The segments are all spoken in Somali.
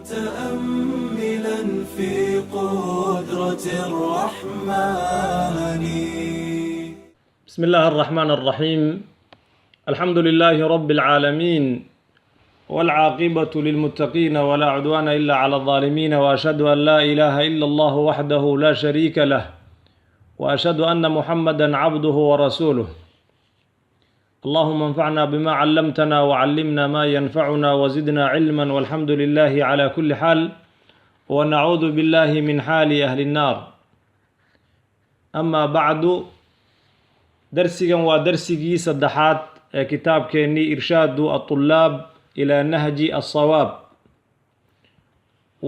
متأملا في قدرة الرحمن. بسم الله الرحمن الرحيم. الحمد لله رب العالمين، والعاقبة للمتقين ولا عدوان إلا على الظالمين، وأشهد أن لا إله إلا الله وحده لا شريك له، وأشهد أن محمدا عبده ورسوله. اللهم انفعنا بما علمتنا وعلمنا ما ينفعنا وزدنا علما، والحمد لله على كل حال، ونعوذ بالله من حال أهل النار. أما بعد، درسيgan waa darsigii saddexaad ee kitaabkeennii irshaadu الطulaab ilaa nahji الصawaab.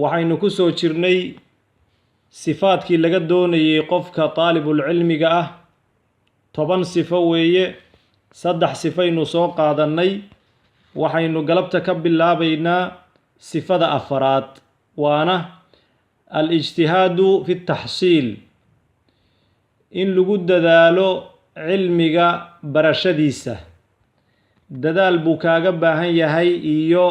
waxaynu ku soo jirnay sifaadkii laga doonayay qofka طaalibulcilmiga ah. 10 sifo weeye, 3 sifaynu soo qaadannay. waxaynu galabta ka bilaabaynaa sifada afaraad, waana alijtihaadu fi الtaxsiil, in lagu dadaalo cilmiga barashadiisa. dadaal buu kaaga baahan yahay iyo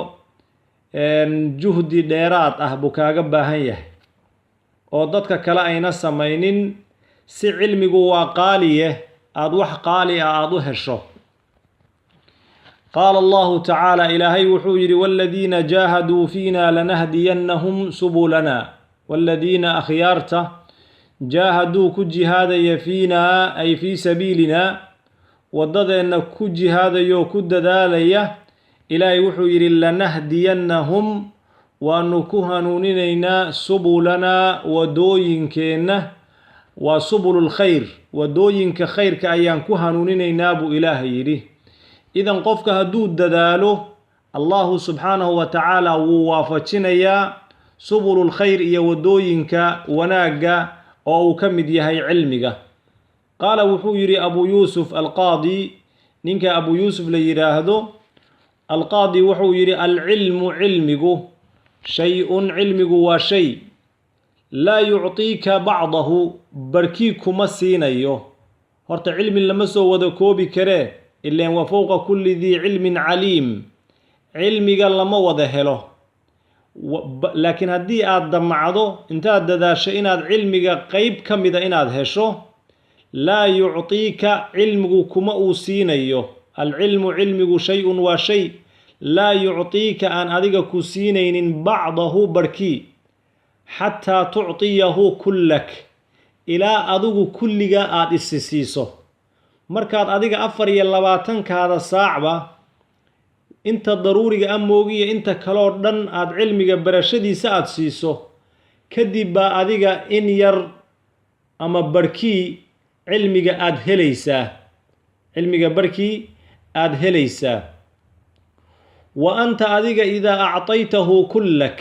juhdi dheeraad ah buu kaaga baahan yahay oo dadka kale ayna samaynin, si cilmigu waa qaaliye aad wax qaali ah aad u hesho. qaala allahu tacaala, ilaahay wuxuu yidhi: waaladiina jaahaduu fiina lanahdiyannahum subulana. waaladiina akhyaarta jaahaduu ku jihaadaya fiinaa ay fii sabiilinaa, waddadeenna ku jihaadaya oo ku dadaalaya. ilaahay wuxuu yidhi: lanahdiyannahum, waanu ku hanuuninaynaa subulanaa, wadooyinkeenna. waa subululkhayr, wadooyinka khayrka ayaan ku hanuuninaynaa buu ilaahay yidhi. idan qofka hadduu dadaalo, allahu subxaanahu wa tacaala wuu waafajinayaa subululkhayr iyo wadooyinka wanaagga oo uu ka mid yahay cilmiga. qaala wuxuu yidhi abu yuusuf alqaadi, ninka abu yuusuf la yidhaahdo alqaadi wuxuu yidhi: alcilmu cilmigu shay-un, cilmigu waa shay laa yucطiika bacdahu, barkii kuma siinayo. horta cilmi lama soo wada koobi karee, ilaan wa fowqa kulli dii cilmin caliim. cilmiga lama wada helo, laakiin haddii aad damacdo intaad dadaasho inaad cilmiga qeyb ka mida inaad hesho, laa yucطiika, cilmigu kuma uu siinayo. alcilmu cilmigu shay-un waa shay laa yucطiika, aan adiga ku siinaynin bacdahu barkii, xataa tucطiyahu kullak, ilaa adigu kulliga aad isi siiso. markaad adiga 24 saacba inta daruuriga a moogiya inta kaloo dhan aad cilmiga barashadiisa aad siiso, kadib baa adiga in yar ama barkii cilmiga aad helaysaa, cilmiga barkii aad helaysaa. wa anta adiga idaa acطaytahu kullak,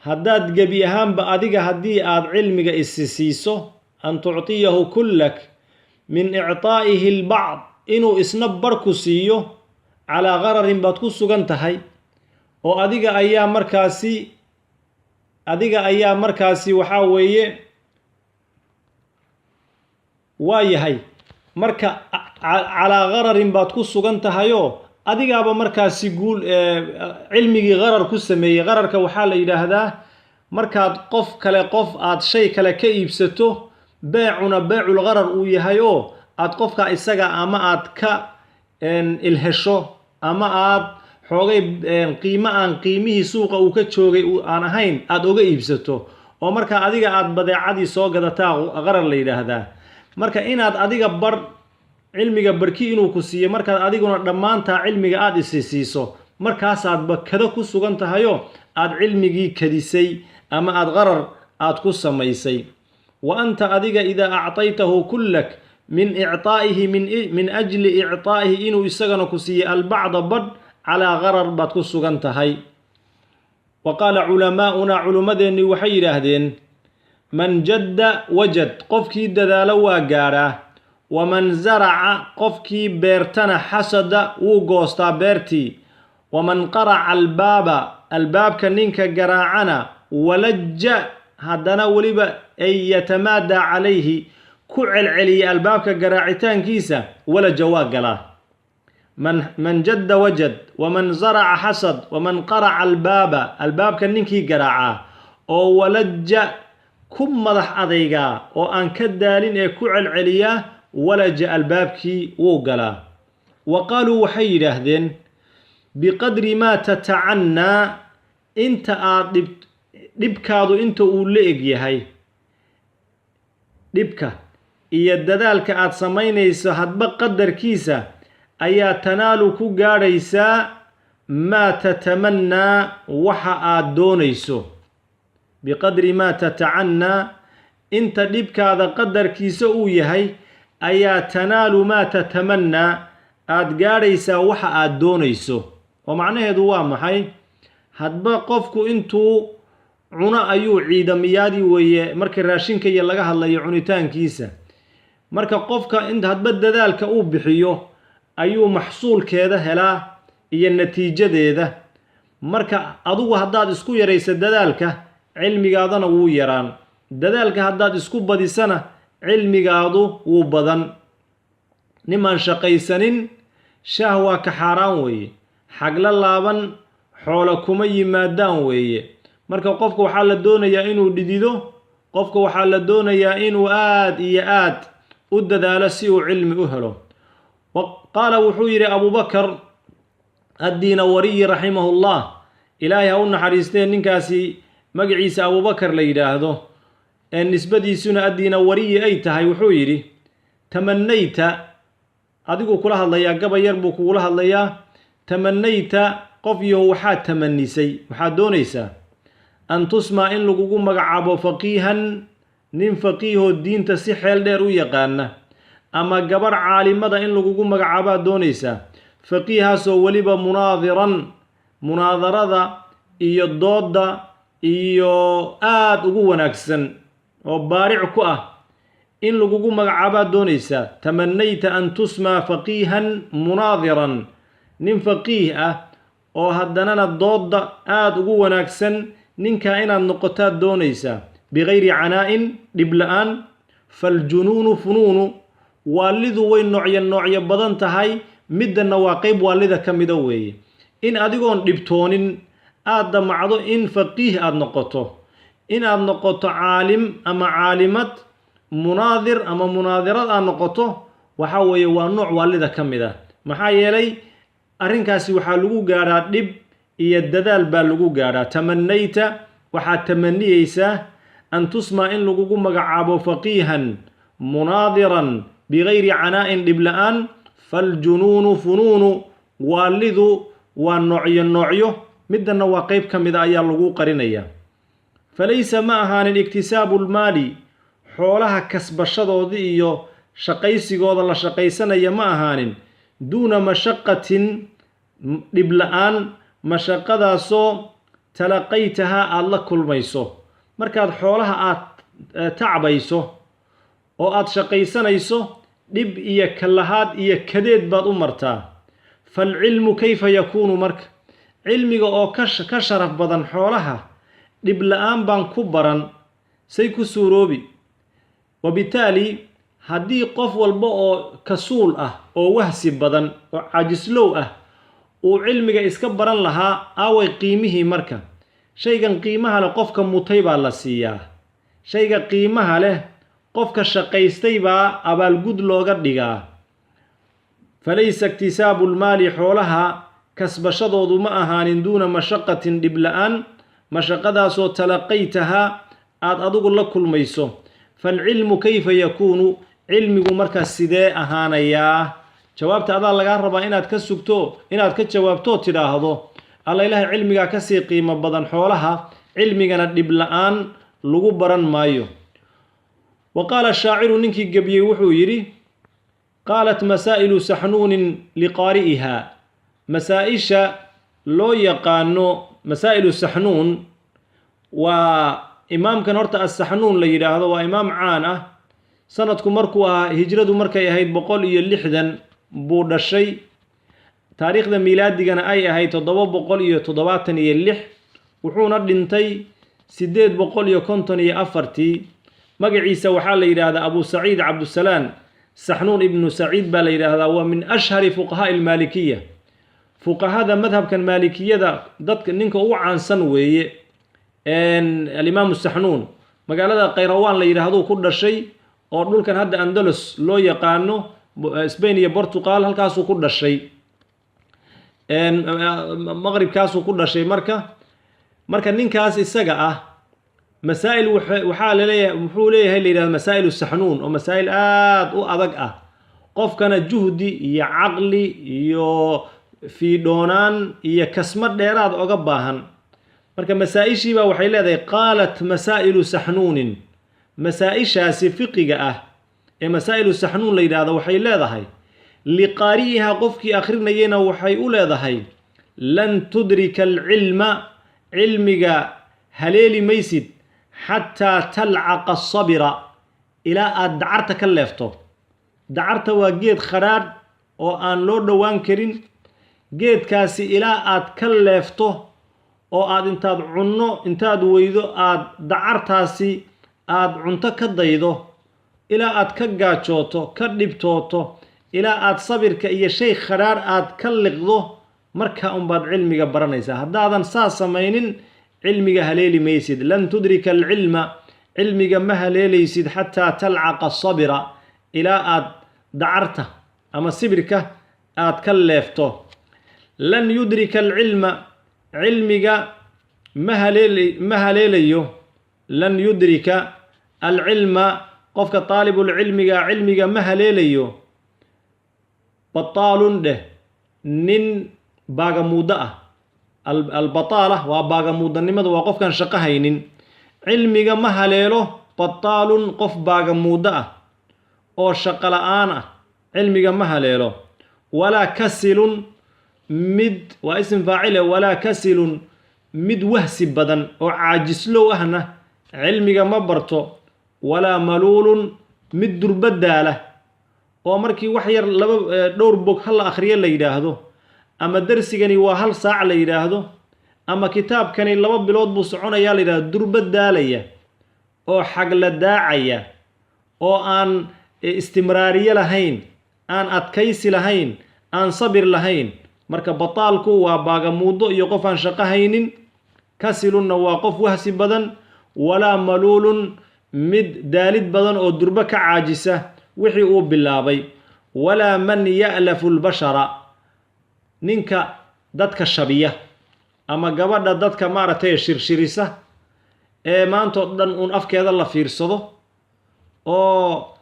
haddaad gebi ahaanba adiga haddii aad cilmiga isi siiso, an tucطiyahu kullak min icطaa'ihi اlbacd, inuu isna barku siiyo, calaa qararin baad ku sugan tahay. oo adiga ayaa markaasi waxaa weeye waa yahay marka calaa qararin baad ku sugan tahayoo adigaaba markaasi cilmigii qarar ku sameeyey. qararka waxaa la yidhaahdaa markaad qof aad shay kale ka iibsato, beecuna beecul qarar uu yahay, oo aad qofka isaga ama aad ka ilhesho, ama aad xoogay qiimo aan qiimihii suuqa uu ka joogay aan ahayn aad oga iibsato, oo markaa adiga aad badeecadii soo gadataa qarar la yidhaahdaa. marka inaad adiga cilmiga barki inuu ku siiyo, markaad adiguna dhammaantaa cilmiga aad isi siiso, markaasaadba kada ku sugan tahayoo aad cilmigii kadisay ama aad qarar aad ku samaysay. wa anta adiga idaa acطaytahu kullak min icطaa'ihi, min ajli icطaa'ihi, inuu isagana ku siiye albacda badh, calaa qarar baad ku sugan tahay. wa qaala culamaa'unaa, culummadeennii waxay yidhaahdeen: man jadda wajad, qofkii dadaalo waa gaadhaa. waman zaraca, qofkii beertana xasada wuu goostaa beertii. waman qaraca albaaba, albaabka ninka garaacana, walajja, haddana weliba ay yatamaadaa calayhi, ku celceliya albaabka garaacitaankiisa, walaja waa galaa. من جد وجد ومن زرع حصد ومن قرع الباب كان نينكي قرعا أو ولج كم مدح أضيقا أو أن كدالين كعل عليا ولج الباب كي وقلا وقالوا وحي لهذين بقدر ما تتعنى انت دبكادو انت أولئك يهي دبكا إيا الددالك آد سمينيسا هدبا قدر كيسا أيا تنالو كو غاريسا ما تتمنى وحا آد دونيسو بقدر ما تتعنى انت دبكا هذا قدر كيسا يهي أيا تنالو ما تتمنى آد غاريسا وحا آد دونيسو ومعنى هدوام محي هدبا قفكو انتو عنا أيو عيدميادي وي مركا راشينكا يلغا هدلاي عونيتان كيسا marka qofka inta hadba dadaalka uu bixiyo ayuu maxsuulkeeda helaa iyo natiijadeeda marka adigu haddaad isku yaraysa dadaalka cilmigaadana wuu yaraan dadaalka haddaad isku badisana cilmigaadu wuu badan niman shaqaysanin shahwa ka xaraan weeye xagla laaban xoolo kuma yimaadaan weeye marka qofka waxaa la doonayaa inuu dhidido qofka waxaa la doonayaa inuu aad iyo aad udadaalo si uu cilmi u helo وقال وحير أبو بكر الدينوري رحمه الله إلهي هون حريستين نكاسي مقعيس أبو بكر ليداهدو النسبة دي سنة الدينوري أيتهاي وحيري تمنيت أدقو كلها الله يا قبا يربو كلها الله يا تمنيت قفيه وحاد تمنيسي وحاد دونيسا أن تسمع إن لقوكو مقعبو فقيها nin faqiiho diinta si xeel dheer u yaqaana ama gabar caalimada in lagugu magacaabaa doonaysaa faqiihaasoo weliba munaadarada iyo dooda iyo aad ugu wanaagsan oo baaric ku ah in lagugu magacaabaa doonaysaa tamanayta an tusmaa faqiihan munaadiran nin faqiih ah oo haddanana dooda aad ugu wanaagsan ninkaa inaad noqotaad doonaysaa بغير عناء دبلان فالجنون فنون والذو وين نوعية بدن تهاي مد النواقب والذا كمدوي إن أديكون دبتونين آد معضو إن فقيه آد نقطه إن آد نقطه عالم أما عالمت مناظر أما مناظرات آد نقطه وحاوي ونوع والذا كمدا محايا لي أرنكاسي وحالوغو غارا دب إياددال بالوغو غارا تمنيت وحا تمنييسا أن تسمع إن لقوكم مقعابو فقيها مناظرا بغير عناء دبلان فالجنون فنون والذو والنوعي مدنا واقيب كمدا أيا لقو قرنيا فليس معها الاكتساب المالي حولها كسب الشضوذي شقيسي قوض الله شقيسنا يمعها دون مشقة دبلان مشقة سو تلقيتها الله كل ميسو markaad xoolaha aad tacbayso oo aad shaqaysanayso dhib iyo kalahaad iyo kadeed baad u martaa falcilmu kayfa yakuunu marka cilmiga oo ka sharaf badan xoolaha dhib la'aan baan ku baran say ku suuroobi wabitaali haddii qof walba oo kasuul ah oo wahsi badan oo cajislow ah uu cilmiga iska baran lahaa aaway qiimihii marka shaygan qiimaha leh qofka mutay baa la siiyaa shayga qiimaha leh qofka shaqaystay baa abaalgud looga dhigaa falaysa iktisaabu lmaali xoolaha kasbashadoodu ma ahaanin duuna mashaqatin dhib la'aan mashaqadaasoo talaqaytahaa aad adigu la kulmayso falcilmu kayfa yakuunu cilmigu markaas sidee ahaanayaa jawaabta adaa lagaa rabaa inaad ka sugto inaad ka jawaabto tidhaahdo الله إله علمك كسي قيمة بدن حولها علمك ندب لآن لغو بران مايو وقال الشاعر ننكي قبيه وحو يري قالت مسائل سحنون لقارئها مسائش لو يقانو مسائل سحنون وإمام كان السحنون ليرا هذا وإمام عانة سنتكم مركوها هجرة مركا يهيد بقول يلحدن بود الشيء تاريخ ذا ميلادي أي هاي تضبط بقول تضبطني يلح وحون الدنتي سديد بقول كنتني أفرتي مجا عيسى وحال إلى هذا أبو سعيد عبد السلام saxnuun ibnu saciid baa la yidhaahdaa, waa min ashhari fuqahaa'i almaalikiya, fuqahada madhabkan maalikiyada dadka ninka ugu caansan weeye. alimaamu saxnuun magaalada qayrawaan la yidhaahdo ku dhashay, oo dhulkan hadda andalus loo yaqaano, Spain iyo Portugal halkaasuu ku dhashay, maqribkaasuu ku dhashay. marka ninkaas isaga ah masaa'il waxaa laleeyahay, wuxuu leeyahay la yidhahdo masaa'ilu saxnuun, oo masaa'il aad u adag ah, qofkana juhdi iyo caqli iyo fiidhoonaan iyo kasma dheeraad oga baahan. marka masaa-ishiibaa waxay leedahay qaalat masaa'ilu saxnuunin, masaa-ishaasi fiqiga ah ee masaa'ilu saxnuun la yidhaahdo waxay leedahay liqaari'iha qofkii akhrinayena waxay u leedahay lan tudrika alcilma, cilmiga haleeli maysid xataa talcaqa asabira, ilaa aad dacarta ka leefto. dacarta waa geed khadhaadh oo aan loo dhowaan karin, geedkaasi ilaa aad ka leefto oo aad intaad weydo aad dacartaasi aad cunto ka daydo, ilaa aad ka gaajooto, ka dhibtooto, ilaa aad sabirka iyo shay khadhaadh aad ka liqdo, markaa unbaad cilmiga baranaysaa. haddaadan saas samaynin cilmiga haleeli maysid. lan tudrika alcilma, cilmiga ma haleelaysid xataa talcaqa asabira, ilaa aad dacarta ama sibirka aad ka leefto. lan yudrika alcilma, cilmiga ma haleelayo, lan yudrika alcilma, qofka taalibulcilmiga cilmiga ma haleelayo, bataalun dheh, nin baagamuuddo ah. albataala waa baagamuudanimada, waa qofkaan shaqo haynin. cilmiga ma haleelo bataalun, qof baagamuuddo ah oo shaqo la'aan ah, cilmiga ma haleelo. walaa kasilun, mid waa ism faacile, walaa kasilun, mid wahsi badan oo caajislow ahna cilmiga ma barto. walaa maluulun, mid durbadaala oo markii wax yar dhowr bog ha la akhriyo la yidhaahdo, ama darsigani waa 1 saac la yidhaahdo, ama kitaabkani 2 bilood buu soconayaa la yidhaahdo, durbadaalaya oo xagla daacaya, oo aan istimraariye lahayn, aan adkaysi lahayn, aan sabir lahayn. marka bataalku waa baagamuuddo iyo qof aan shaqo haynin. kasilunna waa qof wahsi badan. walaa maluulun, mid daalid badan oo durbo ka caajisa wixii uu bilaabay. walaa man ya'lafu lbashara, ninka dadka shabiya ama gabadha dadka maaragtay shirshirisa ee maantoo dhan uun afkeeda la fiirsado, oo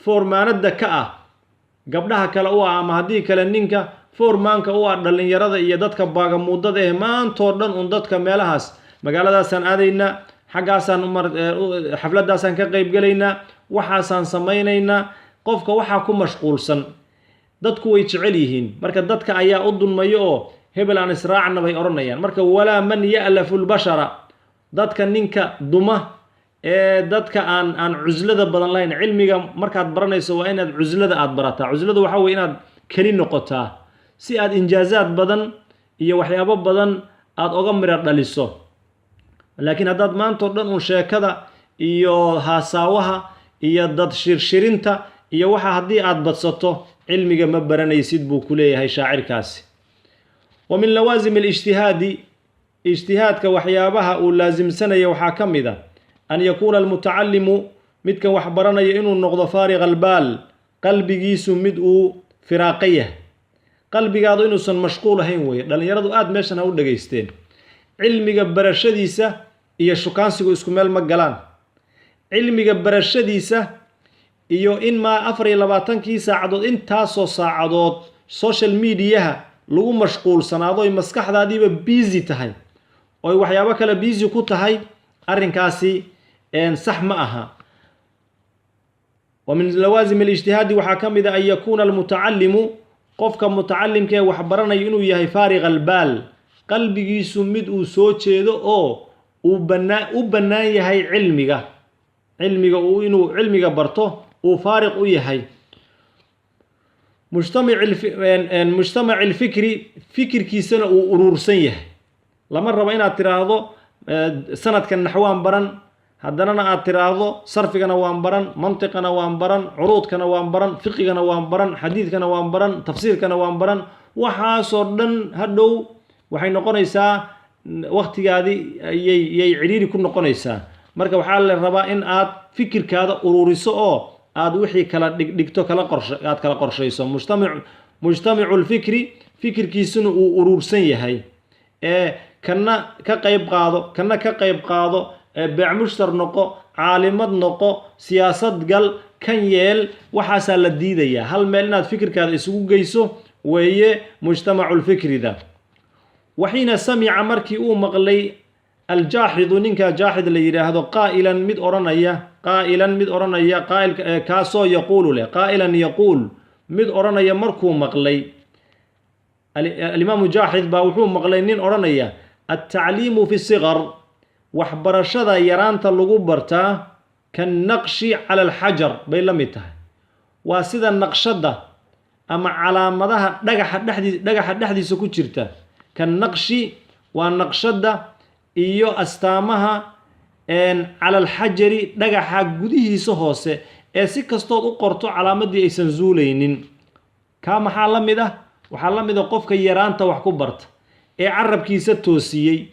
foormaanada ka ah gabdhaha kale u ah, ama haddii kale ninka foormaanka u ah dhallinyarada iyo dadka baagamuudada ee maantoo dhan uun dadka meelahaas, magaaladaasaan aadaynaa, xaggaasaan xafladaasaan ka qaybgelaynaa, waxaasaan samaynaynaa. qofka waxaa ku mashquulsan, dadku way jecel yihiin, marka dadka ayaa u dulmayo oo hebel aan israacna bay odhanayaan. marka walaa man ya'lafu lbashara, dadka ninka duma ee dadka aan cuslada badan lahayn. cilmiga markaad baranayso waa inaad cuslada aad barataa. cusladu waxaa weye inaad keli noqotaa, si aad injaazaad badan iyo waxyaabo badan aad oga miro dhaliso. laakiin haddaad maantao dhan uun sheekada iyo haasaawaha iyo dad shirshirinta iyo waxa haddii aad badsato, cilmiga ma baranaysid buu ku leeyahay shaacirkaasi. wa min lawaasim alijtihaadi, ijtihaadka waxyaabaha uu laasimsanaya waxaa ka mid a an yakuuna almutacallimu, midkan wax baranaya inuu noqdo faariq albaal, qalbigiisu mid uu firaaqo yahay. qalbigaadu inuusan mashquul ahayn weeye. dhallinyaradu aad meeshan ha u dhegaysteen. cilmiga barashadiisa iyo shukaansigu isku meel ma galaan. cilmiga barashadiisa iyo in 24 saacadood intaasoo saacadood social mediaha lagu mashquulsanaado ay maskaxdaadiiba busy tahay, oo ay waxyaabo kale busy ku tahay, arrinkaasi sax ma aha. wa min lawaasim alijtihaadi waxaa ka mid a an yakuuna almutacallimu, qofka mutacallimka ee wax baranayo inuu yahay faariq albaal, qalbigiisu mid uu soo jeedo oo u bannaan yahay cilmiga inuu cilmiga barto uu faariq u yahay. mujtamac ilfikri, fikirkiisana uu urursan yahay. lama rabo inaad tiraahdo sanadkan naxwaan baran, haddanana aad tiraahdo sarfigana waan baran, mantiqana waan baran, curuudkana waan baran, fiqigana waan baran, xadiidkana waan baran, tafsiirkana waan baran, waxaasoo dhan hadhow waxay noqonaysaa waqtigaadii yay ciriiri ku noqonaysaa. marka waxaa la rabaa in aad fikirkaada ururiso oo aad wixii kala dhigto aad kala qorshayso. mujtamicu lfikri, fikirkiisuna uu urursan yahay, kana ka qayb qaado, kana ka qayb qaado, beec mushtar noqo, caalimad noqo, siyaasad gal, kan yeel, waxaasaa la diidayaa. hal meel inaad fikirkaada isugu geyso weeye mujtamacu lfikrida. waxiina samica markii uu maqlay aljaaxidu, ninkaa jaaxid la yidhaahdo, qaa'ilan mid odhanaya kaasoo yaquulu leh, qaa'ilan yaquul, mid odhanaya markuu maqlay. alimaamu jaaxid baa wuxuu maqlay nin odhanaya altacliimu fi sigar, waxbarashada yaraanta lagu bartaa kannaqshi cala alxajar bay la mid tahay. waa sida naqshadda ama calaamadaha dhagaxa dhexdiisa ku jirta. kannaqshi waa naqshadda iyo astaamaha cala alxajari, dhagaxa gudihiisa hoose, ee si kastood u qorto calaamadii aysan zuulaynin. kaa maxaa la mid ah? waxaa la mid a qofka yaraanta wax ku barta ee carabkiisa toosiyey,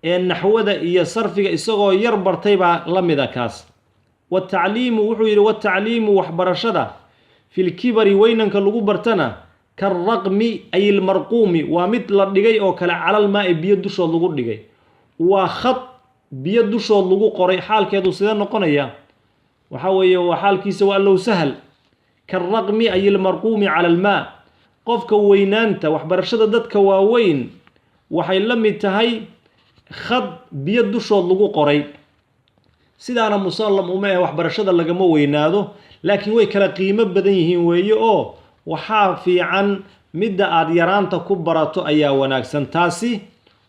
ee naxwada iyo sarfiga isagoo yar bartay baa la mid a kaas. watacliimu wuxuu yidhi watacliimu waxbarashada filkibari weynanka lagu bartana karraqmi ay ilmarquumi, waa mid la dhigay oo kale, calalmaa-i biyo dushood lagu dhigay. waa khad biyo dushood lagu qoray. xaalkeedu sidee noqonaya? waxaa weeye xaalkiisa waa low sahal. karraqmi ay ilmarquumi cala almaa, qofka weynaanta waxbarashada dadka waaweyn waxay la mid tahay khad biyo dushood lagu qoray. sidaana musallam uma waxbarashada lagama weynaado, laakiin way kala qiimo badan yihiin weeye, oo waxaa fiican midda aad yaraanta ku barato ayaa wanaagsan. taasi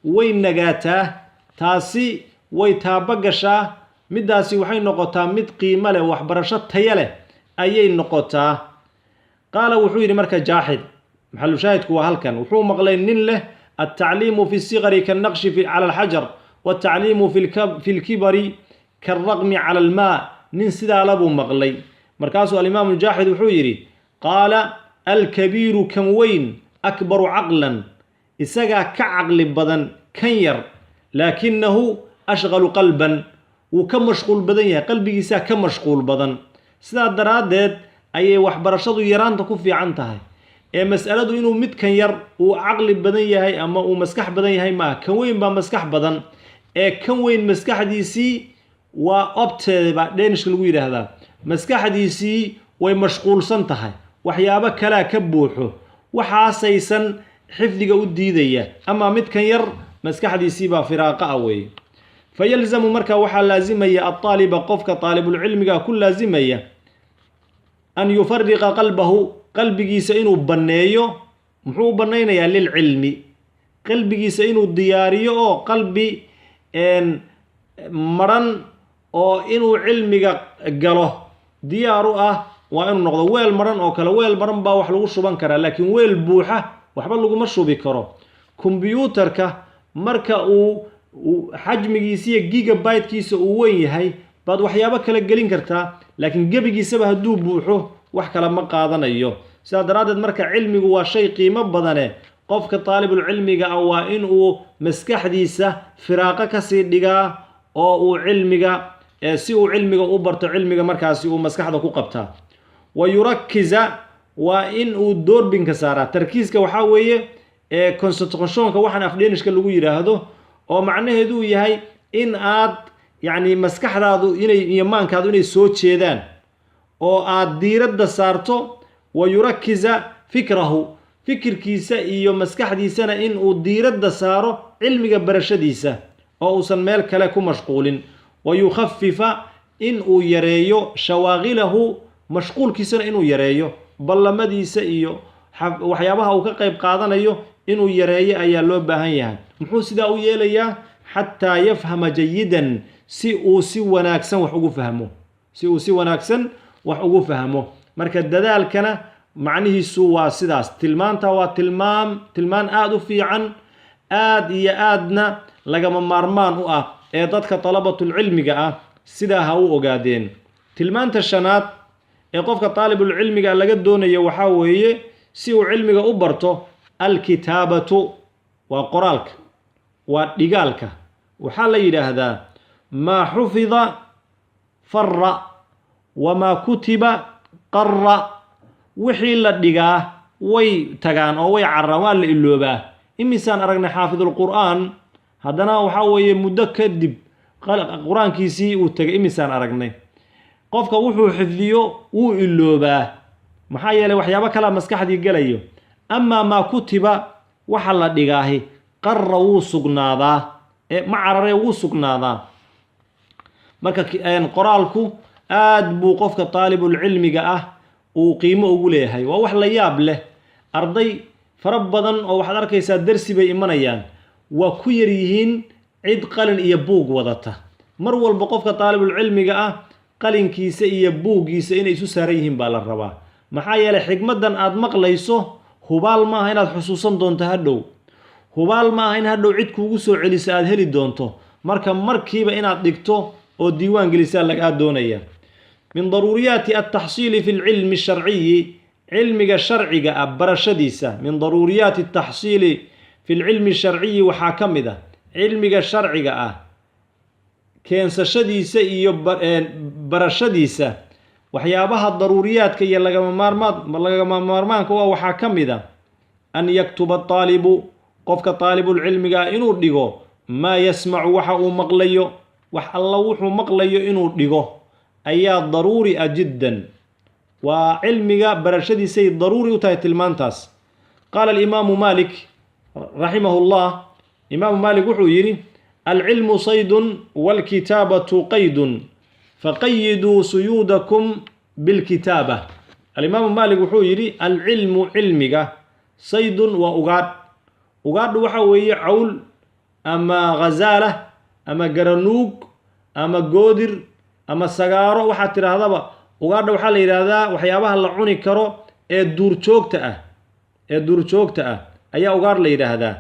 way nagaataa, taasi way taabagashaa, middaasi waxay noqotaa mid qiimo leh, waxbarasho taya leh ayay noqotaa. qaala wuxuu yidhi marka jaaxid, maxalu shaahidku waa halkan, wuxuu maqlay nin leh altacliimu fi sigari kannaqshi cala alxajar watacliimu fi lkibari karraqmi cala almaa. nin sidaa labuu maqlay. markaasuu alimaamu jaaxid wuxuu yidhi qaala alkabiiru kan weyn akbaru caqlan, isagaa ka caqli badan kan yar, laakinahu ashqalu qalban, wuu ka mashquul badan yahay, qalbigiisaa ka mashquul badan. sidaa daraaddeed ayay waxbarashadu yaraanta ku fiican tahay. ee mas'aladu inuu midkan yar uu caqli badan yahay ama uu maskax badan yahay maaha, kan weyn baa maskax badan. ee kan weyn maskaxdiisii waa obteeda baa dhenishka lagu yidhaahdaa, maskaxdiisii way mashquulsan tahay, waxyaabo kalaa ka buuxo, waxaasaysan xifdiga u diidaya. ama midkan yar maskaxdiisii baa firaaqa ah weeye. fayalzamu marka waxaa laasimaya alطaaliba, qofka طaalibulcilmiga ku laasimaya, an yufariqa qalbahu, qalbigiisa inuu banneeyo. muxuu u bannaynayaa? lilcilmi, qalbigiisa inuu diyaariyo oo qalbi maran oo inuu cilmiga galo diyaar u ah waa inuu noqdo. weel maran oo kale, weel maran baa wax lagu shuban karaa, laakiin weel buuxa waxba laguma shubi karo. kombyuutarka marka uu xajmigiisa iyo gigabytekiisa uu weyn yahay baad waxyaabo kala gelin kartaa, laakiin gebigiisaba hadduu buuxo wax kale ma qaadanayo. sidaa daraaddeed marka cilmigu waa shay qiimo badane, qofka طaalibulcilmiga ah waa in uu maskaxdiisa firaaqo kasii dhigaa oo uu cilmiga si uu cilmiga u barto, cilmiga markaasi uu maskaxda ku qabtaa. wa yurakiza, waa in uu doorbinka saaraa. tarkiiska waxaa weeye concentrationka waxaan afdhenishka lagu yidhaahdo, oo macnaheedu uu yahay in aad yacni maskaxdaadu iyo maankaadu inay soo jeedaan oo aad diiradda saarto. wa yurakiza fikrahu, fikirkiisa iyo maskaxdiisana in uu diiradda saaro cilmiga barashadiisa oo uusan meel kale ku mashquulin. wa yukhafifa, in uu yareeyo shawaaqilahu, mashquulkiisana inuu yareeyo, ballamadiisa iyo waxyaabaha uu ka qayb qaadanayo inuu yareeyo ayaa loo baahan yahay. muxuu sidaa u yeelayaa? xataa yafhama jayidan, si uu si wanaagsan wax ugu fahmo. marka dadaalkana macnihiisu waa sidaas. tilmaanta waa tilmaan aada u fiican, aad iyo aadna lagama maarmaan u ah ee dadka dalabatulcilmiga ah sidaa ha u ogaadeen. tilmaanta shanaad ee qofka taalibulcilmiga laga doonayo waxaa weeye si uu cilmiga u barto alkitaabatu waa qoraalka waa dhigaalka. waxaa la yidhaahdaa maa xufida farra wamaa kutiba qarra. wixii la dhigaa way tagaan oo way carraan, waa la iloobaa. imisaan aragnay xaafidulqur'aan haddana waxaa weeye muddo kadib qur-aankiisii uu tegay, imisaan aragnay. qofka wuxuu xifdiyo wuu iloobaa, maxaa yeelay waxyaabo kalaa maskaxdii gelayo. amaa maa kutiba waxa la dhigaahi qarra wuu sugnaadaa, ma cararee wuu sugnaadaa. marka qoraalku aad buu qofka taalibulcilmiga ah uu qiimo ugu leeyahay. waa wax la yaab leh. arday fara badan oo waxaad arkaysaa darsi bay imanayaan, waa ku yar yihiin cid qalin iyo buug wadata. mar walba qofka taalibulcilmiga ah qalinkiisa iyo buuggiisa inay isu saaran yihiin baa la rabaa. maxaa yeelay xigmaddan aad maqlayso hubaal maaha inaad xusuusan doonto hadhow, hubaal maaha in hadhow cid kuugu soo celisa aad heli doonto. marka markiiba inaad dhigto oo diiwaan gelisaa lagaa doonaya. min daruuriyaati altaxsiili fi lcilmi sharciyi, cilmiga sharciga ah barashadiisa. min daruuriyaati ataxsiili fi lcilmi sharciyi waxaa ka mid ah cilmiga sharciga ah keensashadiisa iyo barashadiisa. waxyaabaha daruuriyaadka iyo lagama maarmaanka u waxaa ka mid a an yaktuba aalibu, qofka taalibulcilmiga ah inuu dhigo maa yasmacu waxa uu maqlayo. wax alla wuxuu maqlayo inuu dhigo ayaa daruuri ah jiddan. waa cilmiga barashadiisay daruuri u tahay tilmaantaas. qaala alimaamu maalik raximahu llah, imaamu maalik wuxuu yidhi alcilmu saydun waalkitaabatu qaydun faqayiduu suyuudakum bilkitaaba. alimaamu maalik wuxuu yidhi alcilmu cilmiga saydun waa ugaadh. ugaadhu waxa weeye cawl ama ghazaala ama garanuug ama goodir ama sagaaro, waxaad tidhaahdaba. ugaadha waxaa la yidhaahdaa waxyaabaha la cuni karo ee duurjoogta ah ayaa ugaar la yidhaahdaa.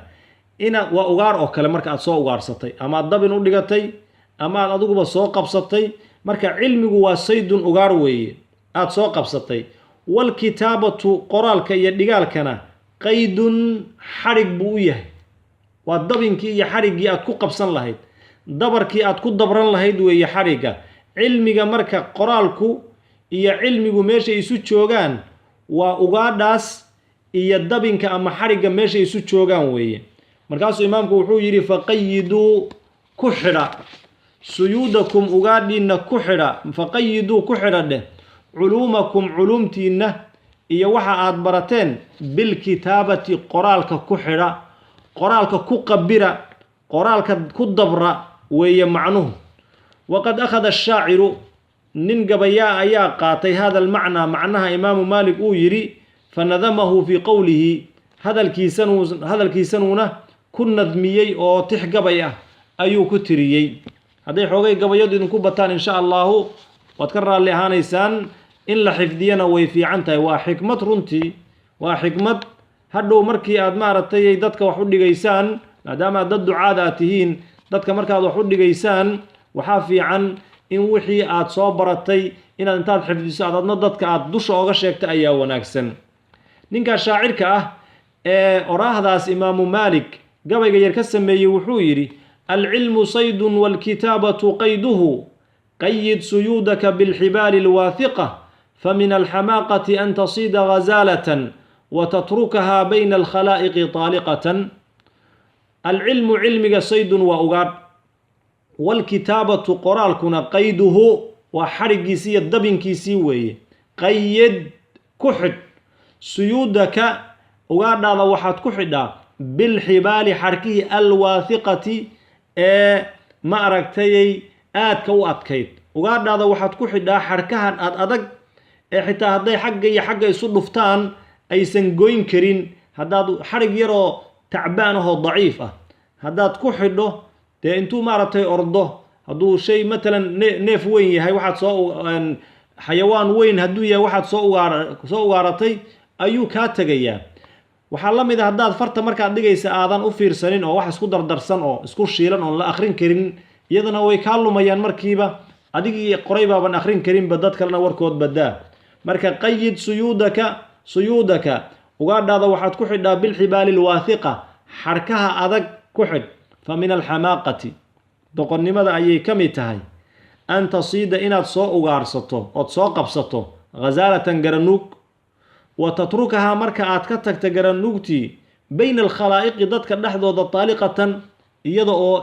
waa ugaar oo kale marka aad soo ugaarsatay ama aad dabin u dhigatay ama aad adiguba soo qabsatay. marka cilmigu waa saydun ugaar weeye aad soo qabsatay. walkitaabatu qoraalka iyo dhigaalkana qaydun xadhig buu u yahay. waa dabinkii iyo xadhiggii aad ku qabsan lahayd, dabarkii aad ku dabran lahayd weeye xadhigga. cilmiga marka qoraalku iyo cilmigu meeshay isu joogaan waa ugaadhaas iyo dabinka ama xadhigga meeshay isu joogaan weeye. markaasuu imaamku wuxuu yidhi faqayiduu ku xidha suyuudakum ugaadhiinna ku xidha, faqayiduu ku xidha dheh culuumakum culuumtiinna iyo waxa aad barateen bilkitaabati qoraalka ku xidha, qoraalka ku qabira, qoraalka ku dabra weeye macnuhu. waqad akhada ashaaciru, nin gabayaa ayaa qaatay hada almacnaa, macnaha imaamu maalik uu yidhi fanadamahu fii qowlihi, hadalkiisanuuna ku nadmiyey oo tix gabay ah ayuu ku tiriyey. hadday xoogay gabayadu idinku bataan insha allahu waad ka raalli ahaanaysaan. in la xifdiyana way fiican tahay. waa xikmad runtii, waa xikmad. hadhow markii aad maaragtay dadka wax u dhigaysaan, maadaama aad dad ducaada aad tihiin, dadka markaad wax u dhigaysaan waxaa fiican in wixii aad soo baratay inaad intaad xifdiso adadna dadka aad dusha ooga sheegta ayaa wanaagsan. ninkaa shaacirka ah ee oraahdaas imaamu maalik gabayga yar ka sameeyey wuxuu yidhi alcilmu saydun waalkitaabatu qayduhu qayid suyuudaka bilxibaali alwaathiqa famin alxamaaqati an tasida ghazaalatan watatrukaha bayna alkhalaa'iqi taaliqatan. alcilmu cilmiga saydun waa ugaadh, waalkitaabatu qoraalkuna qayduhu waa xadhiggiisii iyo dabinkiisii weeye. qayid ku xidh suyuudaka ugaadhaada waxaad ku xidhaa bilxibaali xadhkihii alwaathiqati ee ma aragtayay aadka u adkayd. ugaadhaada waxaad ku xidhaa xadhkahan aad adag ee xitaa hadday xagga iyo xagga isu dhuftaan aysan goyn karin. haddaad xadhig yaroo tacbaan ahoo daciif ah haddaad ku xidho dee intuu maaragtay ordo, hadduu shay matalan neef weyn yahay, waxaad soo xayawaan weyn hadduu yahay waxaad soo ugaaratay ayuu kaa tegayaa. waxaa la mid a haddaad farta markaad dhigaysa aadan u fiirsanin oo wax isku dardarsan oo isku shiilan oon la akhrin karin, iyadana way kaa lumayaan markiiba. adigii qoray baaban akhrin karinba dad kalena warkood badaa marka qayid suyuudaka ugaadhaada waxaad ku xidhaa bilxibaali lwaathiqa xarkaha adag ku xidh fa min alxamaaqati doqonnimada ayay ka mid tahay an tasiida inaad soo ugaarsato ood soo qabsato ghazaalatan garanuug wa tatrukahaa marka aad ka tagta garanuugtii bayna alkhalaa'iqi dadka dhexdooda taaliqatan iyada oo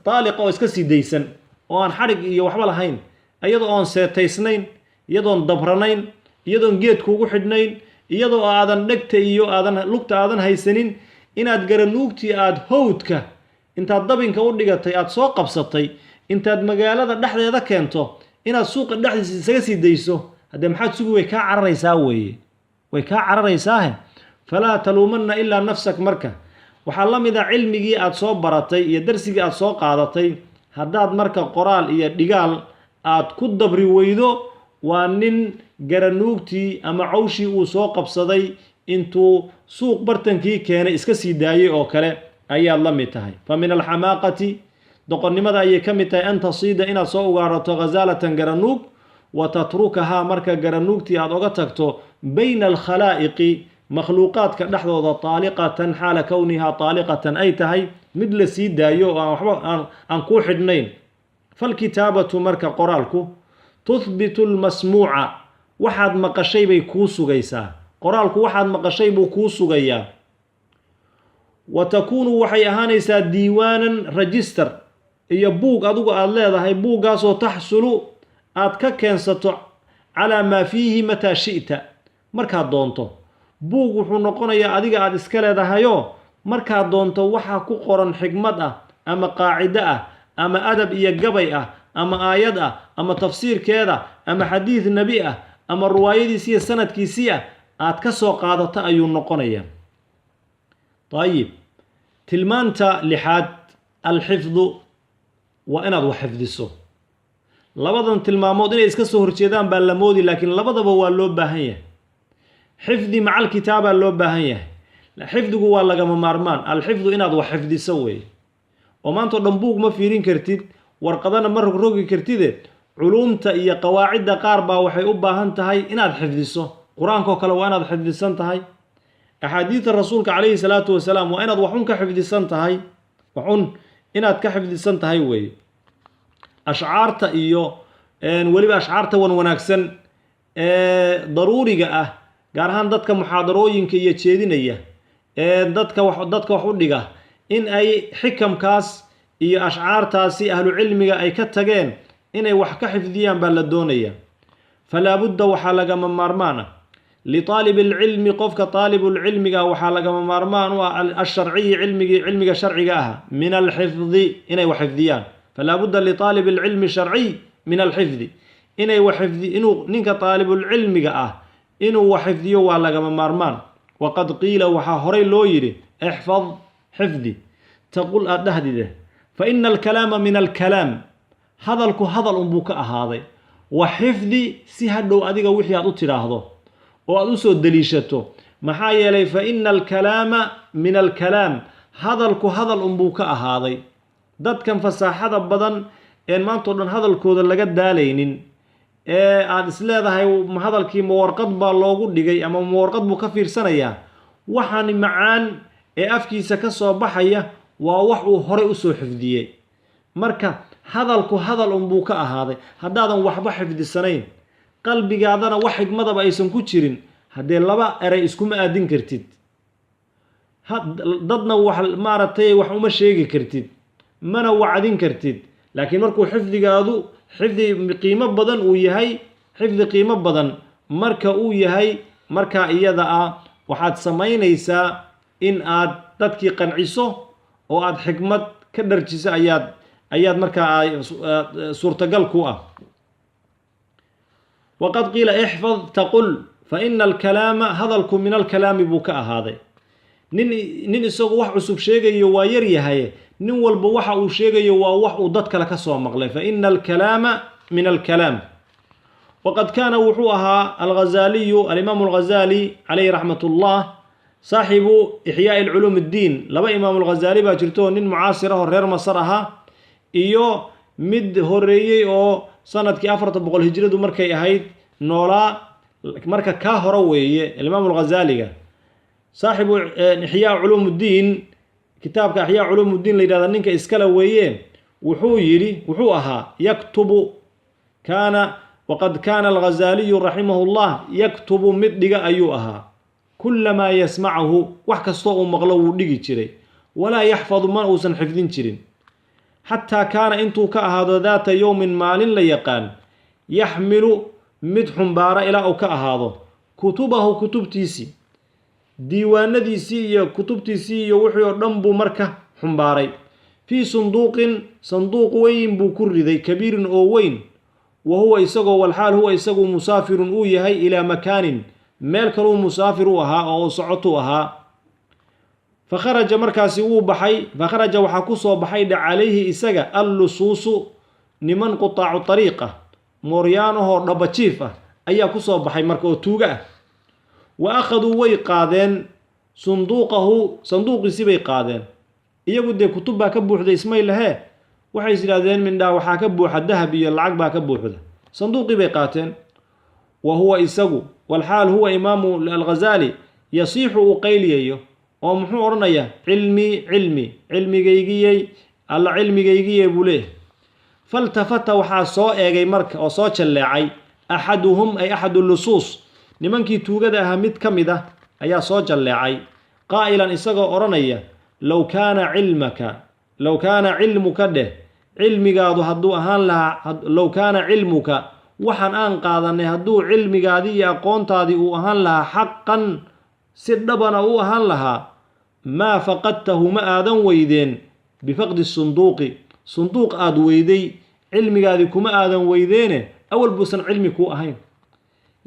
taaliqa oo iska sii daysan oo aan xadhig iyo waxba lahayn iyadoo oon seetaysnayn iyadoon dabranayn iyadoon geed kuugu xidhnayn iyadoo aadan dhegta iyo lugta aadan haysanin inaad garanuugtii aad howdka intaad dabinka u dhigatay aad soo qabsatay intaad magaalada dhexdeeda keento inaad suuqa dhexdiisa isaga sii dayso haddee maxaad sugi way kaa cararaysaa weeye way kaa cararaysaahe falaa taluumanna ilaa nafsak marka waxaa la mid ah cilmigii aad soo baratay iyo darsigii aad soo qaadatay haddaad marka qoraal iyo dhigaal aad ku dabri weydo waa nin garanuugtii ama cawshii uu soo qabsaday intuu suuq bartankii keenay iska sii daayay oo kale ayaad la mid tahay fa min alxamaaqati doqonnimada ayay ka mid tahay an tasiida inaad soo ugaarato ghazaalatan garanuug wa tatrukahaa marka garanuugtii aad oga tagto bayna alkhalaa'iqi makhluuqaadka dhexdooda taaliqatan xaala kownihaa taaliqatan ay tahay mid la sii daayo oo aan waxba aan kuu xidhnayn falkitaabatu marka qoraalku tuhbitu lmasmuuca waxaad maqashay bay kuu sugaysaa qoraalku waxaad maqashay buu kuu sugayaa wa takuunu waxay ahaanaysaa diiwaanan register iyo buug adigu aad leedahay buuggaasoo taxsulu aad ka keensato calaa maa fiihi mataa shi'ta markaad doonto buug wuxuu noqonayaa adiga aad iska leedahayoo markaad doonto waxaa ku qoran xigmad ah ama qaacido ah ama adab iyo gabay ah ama aayad ah ama tafsiirkeeda ama xadiid nebi ah ama riwaayadiisi iyo sanadkiisii ah aad ka soo qaadato ayuu noqonayaa ayib tilmaanta lixaad alxifdu waa inaad wax xifdiso labadan tilmaamood inay iska soo horjeedaan baa la moodi laakiin labadaba waa loo baahan yahay xifdi maca alkitaabaa loo baahan yahay xifdigu waa lagama maarmaan alxifdu inaad wax xifdiso weeye oo maantao dhan buug ma fiirin kartid warqadana ma rogrogi kartide culuumta iyo qawaacidda qaar baa waxay u baahan tahay inaad xifdiso qur-aankoo kale waa inaad xifdisan tahay axaadiidta rasuulka calayhi salaatu wasalaam waa inaad waxun ka xifdisan tahay waxun inaad ka xifdisan tahay weeye ashcaarta iyo weliba ashcaarta wan wanaagsan ee daruuriga ah gaar ahaan dadka muxaadarooyinka iyo jeedinaya dadka wax u dhiga in ay xikamkaas iyo ashcaartaasi ahlu cilmiga ay ka tageen inay wax ka xifdiyaan baa la doonaya falaa budda waxaa lagama maarmaan ah liطaalib اlcilmi qofka طaalibulcilmiga waxaa lagama maarmaan u ah asharciyi cilmiga sharciga ah min alxifdi inay wax xifdiyaan falaa budda liطaalib اlcilmi sharciy min alxifdi inuu ninka طaalibulcilmiga ah inuu wax xifdiyo waa lagama maarmaan waqad qiila waxaa horay loo yidhi ixfad xifdi taqul aad dhahdide faina alkalaama min alkalaam hadalku hadal unbuu ka ahaaday wa xifdi si hadhow adiga wixii aad u tidhaahdo oo aad u soo deliishato maxaa yeelay faina alkalaama min alkalaam hadalku hadal unbuu ka ahaaday dadkan fasaaxada badan een maantao dhan hadalkooda laga daalaynin ee aad is leedahay hadalkii ma warqad baa loogu dhigay ama ma warqad buu ka fiirsanayaa waxaan macaan ee afkiisa ka soo baxaya waa wax uu horay usoo xifdiyey marka hadalku hadal unbuu ka ahaaday haddaadan waxba xifdisanayn qalbigaadana wax xigmadaba aysan ku jirin haddee laba eray iskuma aadin kartid dadna wax maaragtay wax uma sheegi kartid mana wacdin kartid laakiin markuu xifdigaadu xifdi qiimo badan uu yahay xifdi qiimo badan marka uu yahay markaa iyada ah waxaad samaynaysaa in aad dadkii qanciso oo aad xikmad ka dharjiso ayaad markaa suurtagal ku ah waqad qiila ixfad taqul faina alkalaama hadalku min alkalaami buu ka ahaaday nin isagu wax cusub sheegayo waa yar yahay nin walba waxa uu sheegayo waa wax uu dad kale ka soo maqlay faina alkalaama min alkalaam waqad kaana wuxuu ahaa alghazaliyu alimaamu alghazali calayhi raxmat ullah saaxibu ixyaa'i alculuum addiin laba imaamu alghazali baa jirto nin mucaasir ah oo reer masar ahaa iyo mid horeeyey oo sanadkii 400 hijradu markay ahayd noolaa marka ka hore weeye Imam al-Ghazaliga saaxibu Ihya Ulumuddin kitaabka Ihya Ulumuddin leeyada ninka iskala weeye wuxuu ahaa yaktubu وقد كان الغزالي رحمه الله يكتب مدغا أيو أها كل ما يسمعه وحكستو مغلو دغي جيري ولا يحفظ من اوسن حفظين جيرين حتى كان انتو كأهادو ذات يوم مال ليقان يحمل مدحن بارا إلى أو كأهادو كتبه كتبتيسي ديوانديسي يا كتبتيسي وحيو دنبو مركه حنباري في صندوق وين بو كردي كبير أو وين وهو يسقو والحال هو يسقو مسافر أويهي إلى مكان مالكلو مسافر وها أو صعط وها فخرج مركاسي فخرج وحكوصو بحيد عليه إسقى اللصوص نمن قطاع الطريقة موريانه ربتشيفة أي كوصو بحي مركو توقع وأخذوا ويقادين صندوق سيبي قادين يقول دي كتبها كبوح دي اسمي لها waxay yiraahdeen mindha waxa ka buuxa dahab iyo lacag baa ka buuxda sanduuqi bay qaateen wa huwa isagu wal hal huwa imam al-Ghazali yasihu qayliyo oo muxuu oranaya cilmigaygiyay bule faltafata waxa soo eegay marka oo soo jaleecay ahaduhum ay ahadul lusus nimankii tuugada ah mid kamida ayaa soo jaleecay qailan isagoo oranaya law kana ilmuka de cilmigaadu hadduu ahaan lahaa low kaana cilmuka waxaan aan qaadanay hadduu cilmigaadii iyo aqoontaadii uu ahaan lahaa xaqan si dhabana uu ahaan lahaa maa faqadtahu ma aadan weydeen bifaqdi sunduuq aad weyday cilmigaadii kuma aadan weydeene awal buusan cilmi kuu ahayn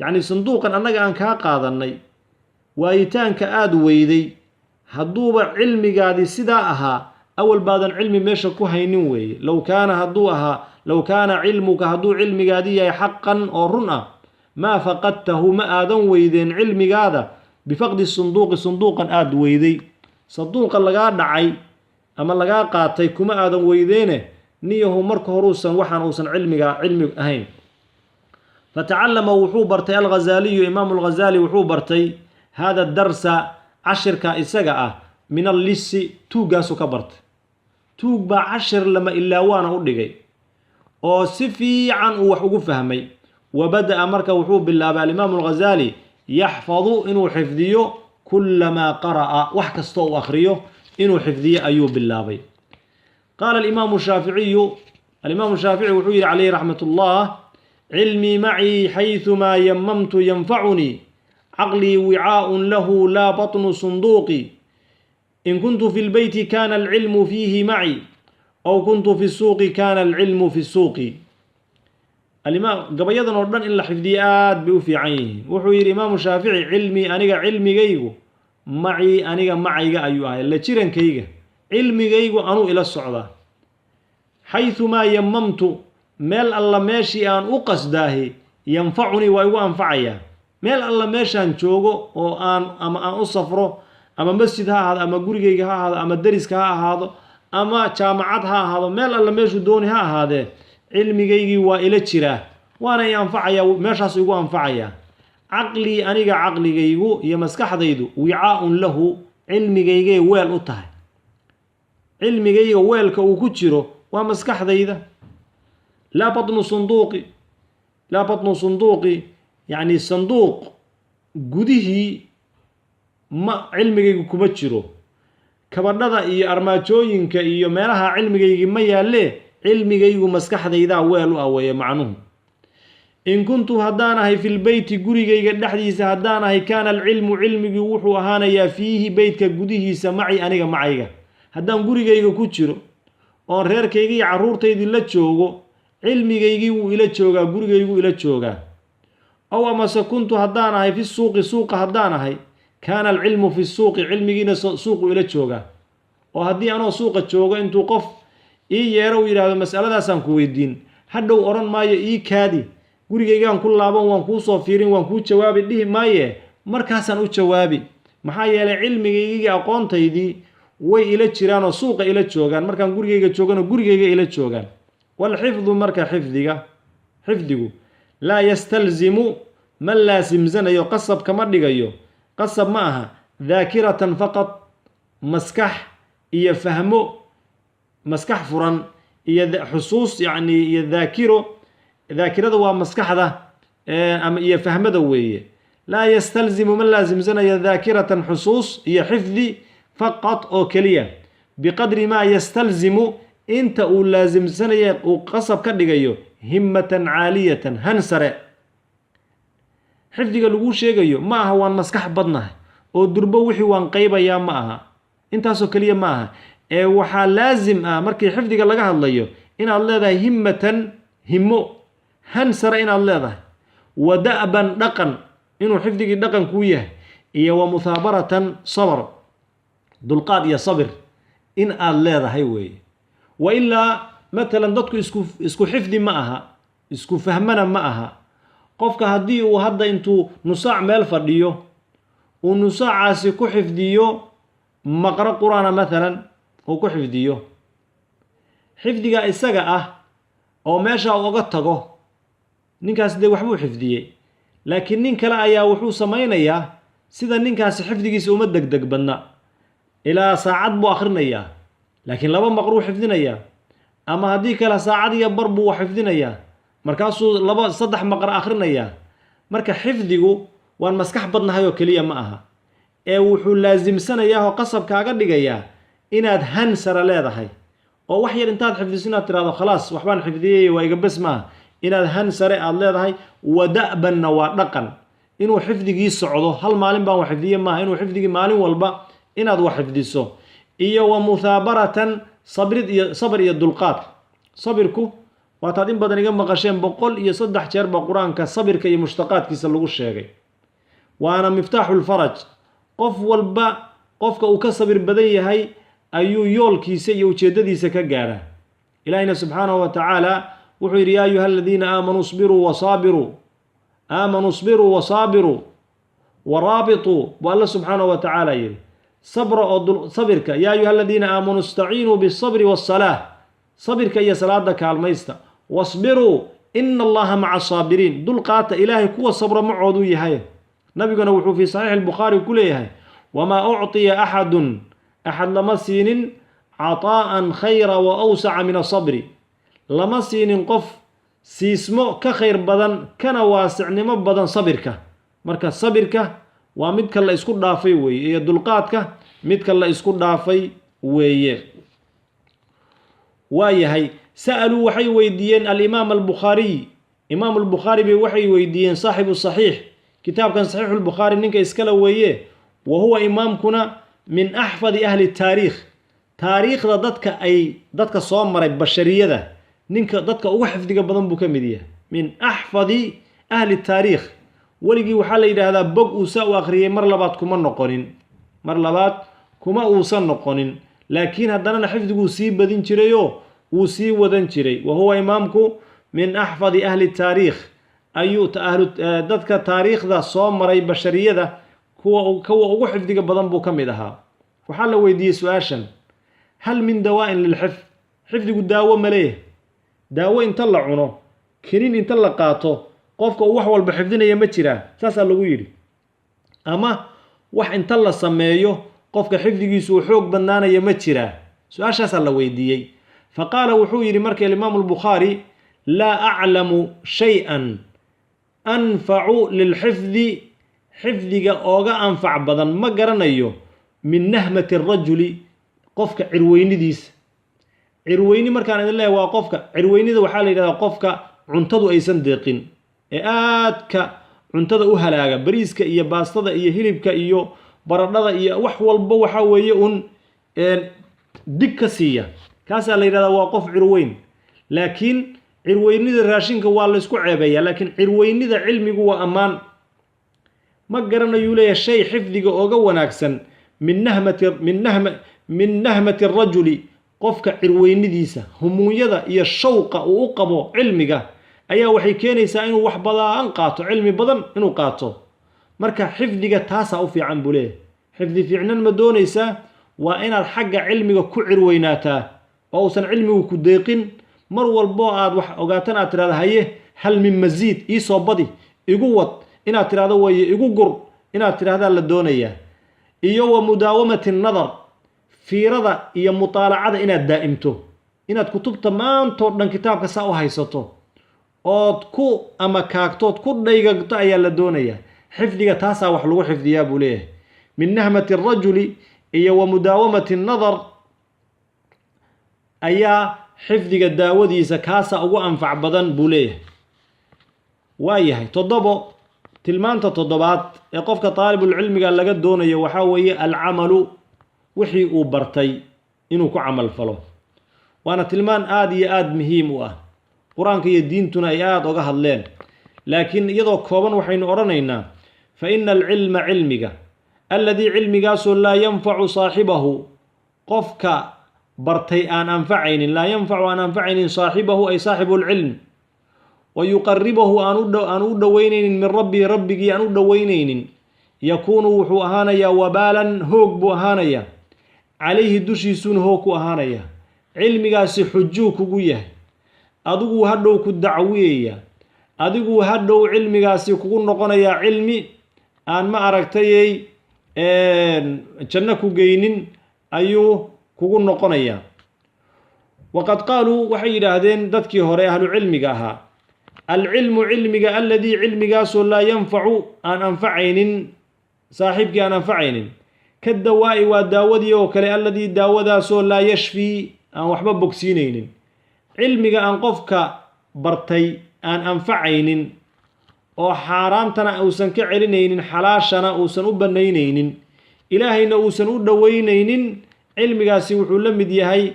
yacni sanduuqan annaga aan kaa qaadanay waayitaanka aad weyday hadduuba cilmigaadii sidaa ahaa أول بعد العلم ماشى كهينين وي لو كان علمك هدو علمك هذه حقا أو رنا ما فقدته ما آدم ويدين علمك هذا بفقد صندوقا آد ويدي صندوقا لقا دعي أما لقا قاتي كما آدم ويدينه نيه مرك هروسا وحن أوسا علمك أهين فتعلم وحوبرتي الغزالي إمام الغزالي وحوبرتي هذا الدرس 10 كإسقاء من اللص توقاسو كبرت توق با 10 لما إلا وانا أدقي أو سفي عن وحقو فهمي وبدأ مركا وحوب بالله الإمام الغزالي يحفظ إنو حفظيه كلما قرأ وحكستو أخريه إنو حفظيه أيوب بالله بي. قال الإمام الشافعي وحوير عليه رحمة الله علمي معي حيثما يممت ينفعني عقلي وعاء له لا بطن صندوقي إن كنت في البيت كان العلم فيه معي أو كنت في السوق كان العلم في السوق الإمام قبيضا وردان إلا حفظيات بوفي عينه وحوير إمام الشافعي علمي جيغو معي أيها اللي تشيرن كيغا علمي جيغو أنو إلى الصعدة حيثما يممت مال الله ماشي أن أقصده ينفعني ويو أنفعيا مال الله ماشي أن شوغو وأن أما أن أصفره أما مسجد هذا أما قرية هذا أما درس هذا أما جامعات هذا مال الله ماشي دوني هذا علمي جيجي وإلى تشراه وأنا ينفعيا ماشي أسيقو أنفعيا عقلي جيجو يمسكح ضيدو وعاء له علمي جيجي ويل أطه علمي جيجي ويل كوكتشرو ومسكح ضيده لا بطن صندوقي يعني الصندوق قده ما علمي kuma jiro kabadhada iyo armaajooyinka iyo meelaha cilmigayga ma yaale cilmigaygu maskaxdayda weel u aweeye macnuhu in kuntu hadanahay fil bayti gurigayga dhaxdiisa hadanahay kana ilmu cilmigi wuxuu ahaanayaa fiihi baytka gudihiisa aniga macayga hadan gurigayga ku jiro oo reerkayga iyo caruurtaydi la joogo cilmigaygi wuu ila joogaa gurigaygu ila joogaa aw amase kuntu hadanahay fi suuqa hadanahay كان العلم في السوق علمي سوق إلى جوجا وهدي أنا سوق جوجا أنتو قف يرو إلى هذا مسألة داسان كويدين حدو أوران ماي كادي قولي جيجان كل لابان وانكو صافيرين وانكو جوابي ليه ماي مركاسان او جوابي maxaa yeelay cilmigayga aqoontaydi way ila jiraan oo suuqa ila joogan markaan gurigayga joogano gurigayga ila joogan والحفظ مركا حفظه لا يستلزم من لازم زنيو قصب كمردغيو قصب معها ذاكرة فقط مسكح إيا فهمو مسكح فرن إيا حصوص يعني إيا ذاكرة هو مسكح ذا أما إيا فهم دوية لا يستلزم من لازم زنيو ذاكرة حصوص إيا حفظي فقط أو كلية بقدر ما يستلزم انت لازم زنيو وقصب كردغيو همة عالية هنسرة حفظك لغو شيغيو ما هو مسكح بدنه oo durbo wixii waan qaybayaa ma aha intaasoo kaliya ma aha waxa laazim ah markii xifdiga laga hadlayo inaad leedahay himmo hansara inaad leedahay wada'ban dhaqan inuu xifdigi dhaqan ku yahay iyo wa muthabaratan sabr dulqaad iyo sabr in aad leedahay weey wa illa مثلا dadku isku xifdi ma aha isku fahmana ma aha qofka hadii uu hadda intuu nusaac meel fadhiyo ونساعاسي كحفديو مقرأ قرآن مثلا وكحفديو حفديغا إساقا أو ماشا وغطاقو نينكاس دي وحبو حفديي لكن نينكا لا أيا وحو سماينيا سيدا نينكاس حفديغيس أمدك دك بنا إلى ساعات بو آخرنيا لكن لبا مقرو حفدينيا أما هديك لا ساعات يبربو وحفدينيا مركاسو لبا صدح مقرأ آخرنيا مركا حفديغو waan maskax badnahay oo kaliya ma aha wuxuu laazimsanayaa oo qasab kaaga dhigayaa inaad hansara leedahay oo wax yar intaad xifdisina tiraado khalaas waxbaan xifdiyay waa iga bas ma inaad hansare aad leedahay wada'ban wa dhaqan inuu xifdigii socdo hal maalin baan wax xifdiyay ma inuu xifdigii maalin walba inaad wax xifdiso iyo wa muthabaratan sabr iyo dulqaad sabirku waa taad in badan iga maqasheen 103 jeer ba quraanka sabirka iyo mushtaqaadkiisa lagu sheegay وانا مفتاح الفرج قف والبا قفك او كصبر بدن يحي ايو يولكيسه iyo ujeedadiisa ka gaara ilaahina subhanahu wa ta'ala wuxuu yiri ya ayuha alladhina amanu isbiru wasabiru warabitu wa Allah subhanahu wa ta'ala yiri sabirka ya ayuha alladhina amanu ista'inu bis sabri was salah sabirka iyo salaada kaalmaysta wasbiru inna Allaha ma'a sabirin dul qaata ilaahi kuwa sabra macoodu yahay نبينا وحو في صحيح البخاري كليه وما أعطي أحد لما سين عطاء خير وأوسع من الصبر لما سين قف سيسمو كخير بدن كان واسع نما بدن صبرك مركز صبرك ومدك الله يسكت دافي وي دلقاتك مدك الله يسكت دافي وي هي سألوا وحي ويدين الإمام البخاري بوحي ويدين صاحب الصحيح كتاب كان صحيح البخاري نينك اسكلا ويه وهو إمامكنا من أحفظ أهل التاريخ تاريخ ددك soo maray bashariyada ninka dadka ugu xifdiga badan buu kamid من أحفظ أهل التاريخ ولغي waxa la yiraahdaa bog uu soo akhriyay mar labaad kuma uusan noqonin laakiin haddana xifdigu sii badin jirayo uu sii wadan jiray وهو إمامكم من أحفظ أهل التاريخ ayuu dadka taariikhda soo maray bashariyada kuwa ugu xifdiga badan buu kamid ahaa waxa la weydiiyay su'aashan hal min dawa'in lil xifdigu daawo maleey daawo inta la cuno kinin inta la qaato qofka wax walba xifdinaya ma jira saasa lagu yiri ama wax inta la sameeyo qofka xifdigiisu uu xoog badnaanaya ma jira su'aashaas la weydiiyay faqala wuxuu yiri markii Imam al-Bukhari la a'lamu shay'an أنفع للحفظ حفظك أوغا أنفع بدن ما قرنيو من نهمة الرجل قفك عرويني ديس عرويني مركان الله وقفك عرويني ذو حالي قفك عنتدو أي صنديقين آدك عنتدو أهلاغا بريسك إيا باستدا إيا هلبك إيا برددا إيا وحوال بوحا ويئون دكسية كاسا ليرا وقف عروين لكن عروينيدا راشينka waa la isku ceebeeyaa laakiin cirweynida cilmigu waa amaan ma garanayo leeyahay shay xifdiga ooga wanaagsan min nahmati rajuli qofka cirweynidiisa humuuyada iyo shawqa uu u qabo cilmiga ayaa waxay keenaysaa inuu wax badan qaato cilmi badan inuu qaato marka xifdiga taasa u fiican buu leeyahay xifdi fiicnan ma doonaysaa waa inaad xagga cilmiga ku cirweynaataa oo uusan cilmigu ku deeqin mar walbo aad wax ogaatan aad tiraahdo haye hal min masiid ii soo badi igu wad inaad tiraahdo weeye igu gur inaad tiraahdaa la doonayaa iyo wa mudaawamati nadar fiirada iyo mutaalacada inaad daa'imto inaad kutubta maantoo dhan kitaabka saa u haysato ood ku ama kaagtood ku dhaygagto ayaa la doonayaa xifdiga taasaa wax lagu xifdiyaa buu leeyahay min nahmati arajuli iyo wa mudaawamati nadar ayaa xifdiga daawadiisa kaasaa ugu anfac badan buu leeyahay waayahay tilmaanta toddobaad ee qofka taalibulcilmiga laga doonayo waxaa weeye alcamalu wixii uu bartay inuu ku camal falo waana tilmaan aad iyo aad muhiim u ah qur-aanka iyo diintuna ay aad oga hadleen laakiin iyadoo kooban waxaynu odhanaynaa fa ina alcilma cilmiga alladii cilmigaasoo laa yanfacu saaxibahu qofka bartay aan anfacaynin laa yanfacu aan anfacaynin saaxibahu ay saaxibulcilm wayuqaribahu aan u dhoweynaynin min rabbihi rabbigii aan u dhoweynaynin yakuunu wuxuu ahaanayaa wabaalan hoog buu ahaanayaa calayhi dushiisuuna hoog ku ahaanayaa cilmigaasi xujuu kugu yahay adiguu hadhow ku dacwiyaya adiguu hadhow cilmigaasi kugu noqonayaa cilmi aan ma aragtayay janno ku geynin ayuu kugu noqonayaa waqad qaaluu waxay yidhaahdeen dadkii hore ahlu cilmiga ahaa alcilmu cilmiga alladii cilmigaasoo laa yanfacu aan anfacaynin saaxiibkii aan anfacaynin ka dawaa'i waa daawadii oo kale alladii daawadaasoo laa yashfii aan waxba bogsiinaynin cilmiga aan qofka bartay aan anfacaynin oo xaaraamtana uusan ka celinaynin xalaashana uusan u bannaynaynin ilaahayna uusan u dhoweynaynin cilmigaasi wuxuu la mid yahay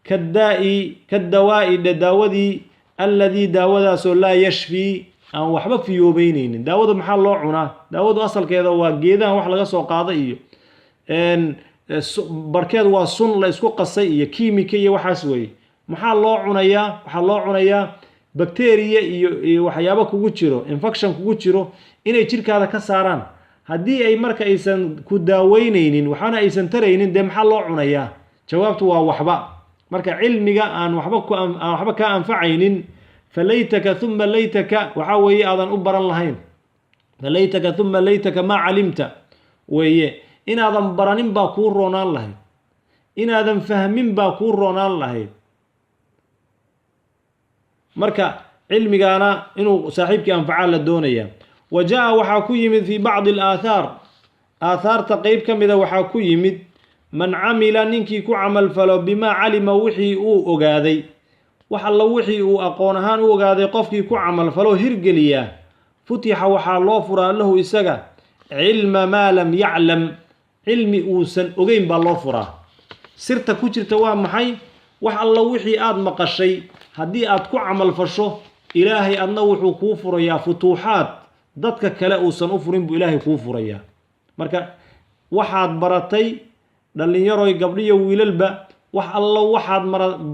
ka dawaa'i daawadii alladii daawadaasoo laa yashfii aan waxba fiyoobeynaynin daawadu maxaa loo cunaa daawadu asalkeeda waa geedahan wax laga soo qaada iyo barkeed waa sun la isku qasay iyo kiimika iyo waxaas weeye maxaa loo cunayaa waxaa loo cunayaa bacteria iyo waxyaabo kugu jiro infection kugu jiro inay jirkaada ka saaraan haddii ay marka aysan ku daaweynaynin waxaana aysan taraynin dee maxaa loo cunayaa jawaabtu waa waxba marka cilmiga aan waxba ka anfacaynin falaytaka thumma laytaka waxaa weeye aadan u baran lahayn falaytaka thumma laytaka maa calimta weeye inaadan baranin baa kuu roonaan lahayd inaadan fahmin baa kuu roonaan lahayd marka cilmigaana inuu saaxiibkii anfacaa la doonayaa wa jaa waxaa ku yimid fii bacdi alaathaar aathaarta qeyb ka mida waxaa ku yimid man camila ninkii ku camalfalo bimaa calima wixii uu ogaaday wax alla wixii uu aqoon ahaan u ogaaday qofkii ku camalfalo hirgeliyaa futixa waxaa loo furaa lahu isaga cilma maa lam yaclam cilmi uusan ogeyn baa loo furaa sirta ku jirta waa maxay wax alla wixii aad maqashay haddii aad ku camalfasho ilaahay adna wuxuu kuu furayaa futuuxaad dadka kale uusan u furin buu ilaahay kuu furayaa marka waxaad baratay dhallinyaroy gabdhiyo wiilalba wax allo waxaad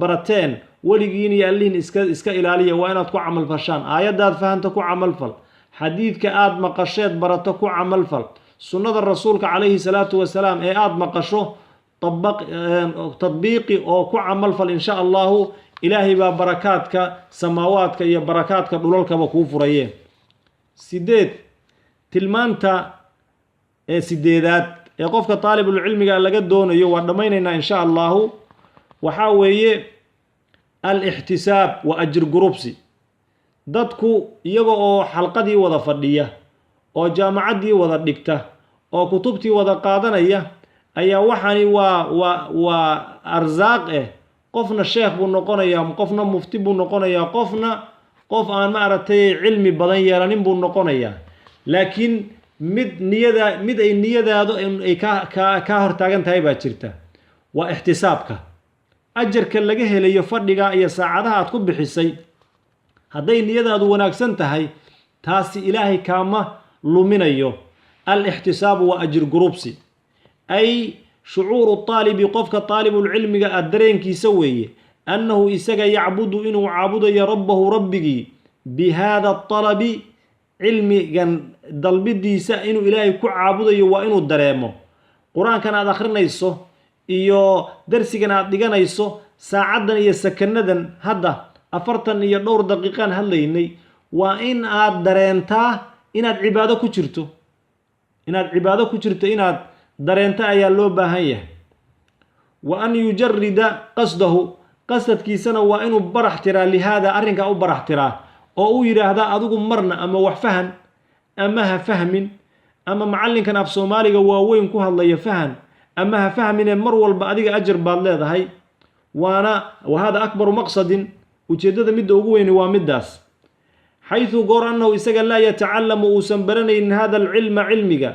barateen weligiin iyo allihin iska ilaaliya waa inaad ku camalfashaan aayaddaad fahanta ku camalfal xadiidka aad maqasheed barato ku camalfal sunnada rasuulka calayhi salaatu wasalaam ee aad maqasho tadbiiqi oo ku camalfal insha allahu ilaahay baa barakaadka samaawaadka iyo barakaadka dhulalkaba kuu furaye tilmaanta sideedaad ee qofka taalibulcilmiga laga doonayo waa dhammaynaynaa insha allahu waxaa weeye alixtisaab wa ajir gurubsi dadku iyaga oo xalqadii wada fadhiya oo jaamacaddii wada dhigta oo kutubtii wada qaadanaya ayaa waxani waa arsaaq qofna sheekh buu noqonayaa qofna mufti buu noqonayaa qofna qof aan ma aragtay cilmi badan yeelanin buu noqonayaa laakiin mid ay niyadaadu ay ka hortaagan tahay baa jirta waa ixtisaabka ajarka laga helayo fadhiga iyo saacadaha aad ku bixisay hadday niyadaadu wanaagsan tahay taasi ilaahay kaama luminayo alixtisaabu waa ajir gurubsi ay shucuuru taalibi qofka taalibulcilmiga ah dareenkiisa weeye annahu isaga yacbudu inuu caabudayo rabbahu rabbigii bi haada alabi cilmigan dalbidiisa inuu ilaahay ku caabudayo waa inuu dareemo qur-aankan aad akhrinayso iyo darsigan aad dhiganayso saacaddan iyo sakanadan hadda afartan iyo dhowr daqiiqaan hadlaynay waa in aad dareentaa inaad cibaado ku jirto inaad dareento ayaa loo baahan yahay wa an yujarrida qasdahu qasadkiisana waa inuu barax tiraa lihaada arrinkaa u barax tiraa oo uu yidhaahdaa adigu marna ama wax fahan ama ha fahmin ama macallinkan af soomaaliga waaweyn ku hadlaya fahan ama ha fahmine mar walba adiga ajar baad leedahay wa hada akbaru maqsadin ujeeddada midda ugu weyni waa middaas xayثu goor annahu isaga laa yatacallamu uusan baranaynin hada alcilma cilmiga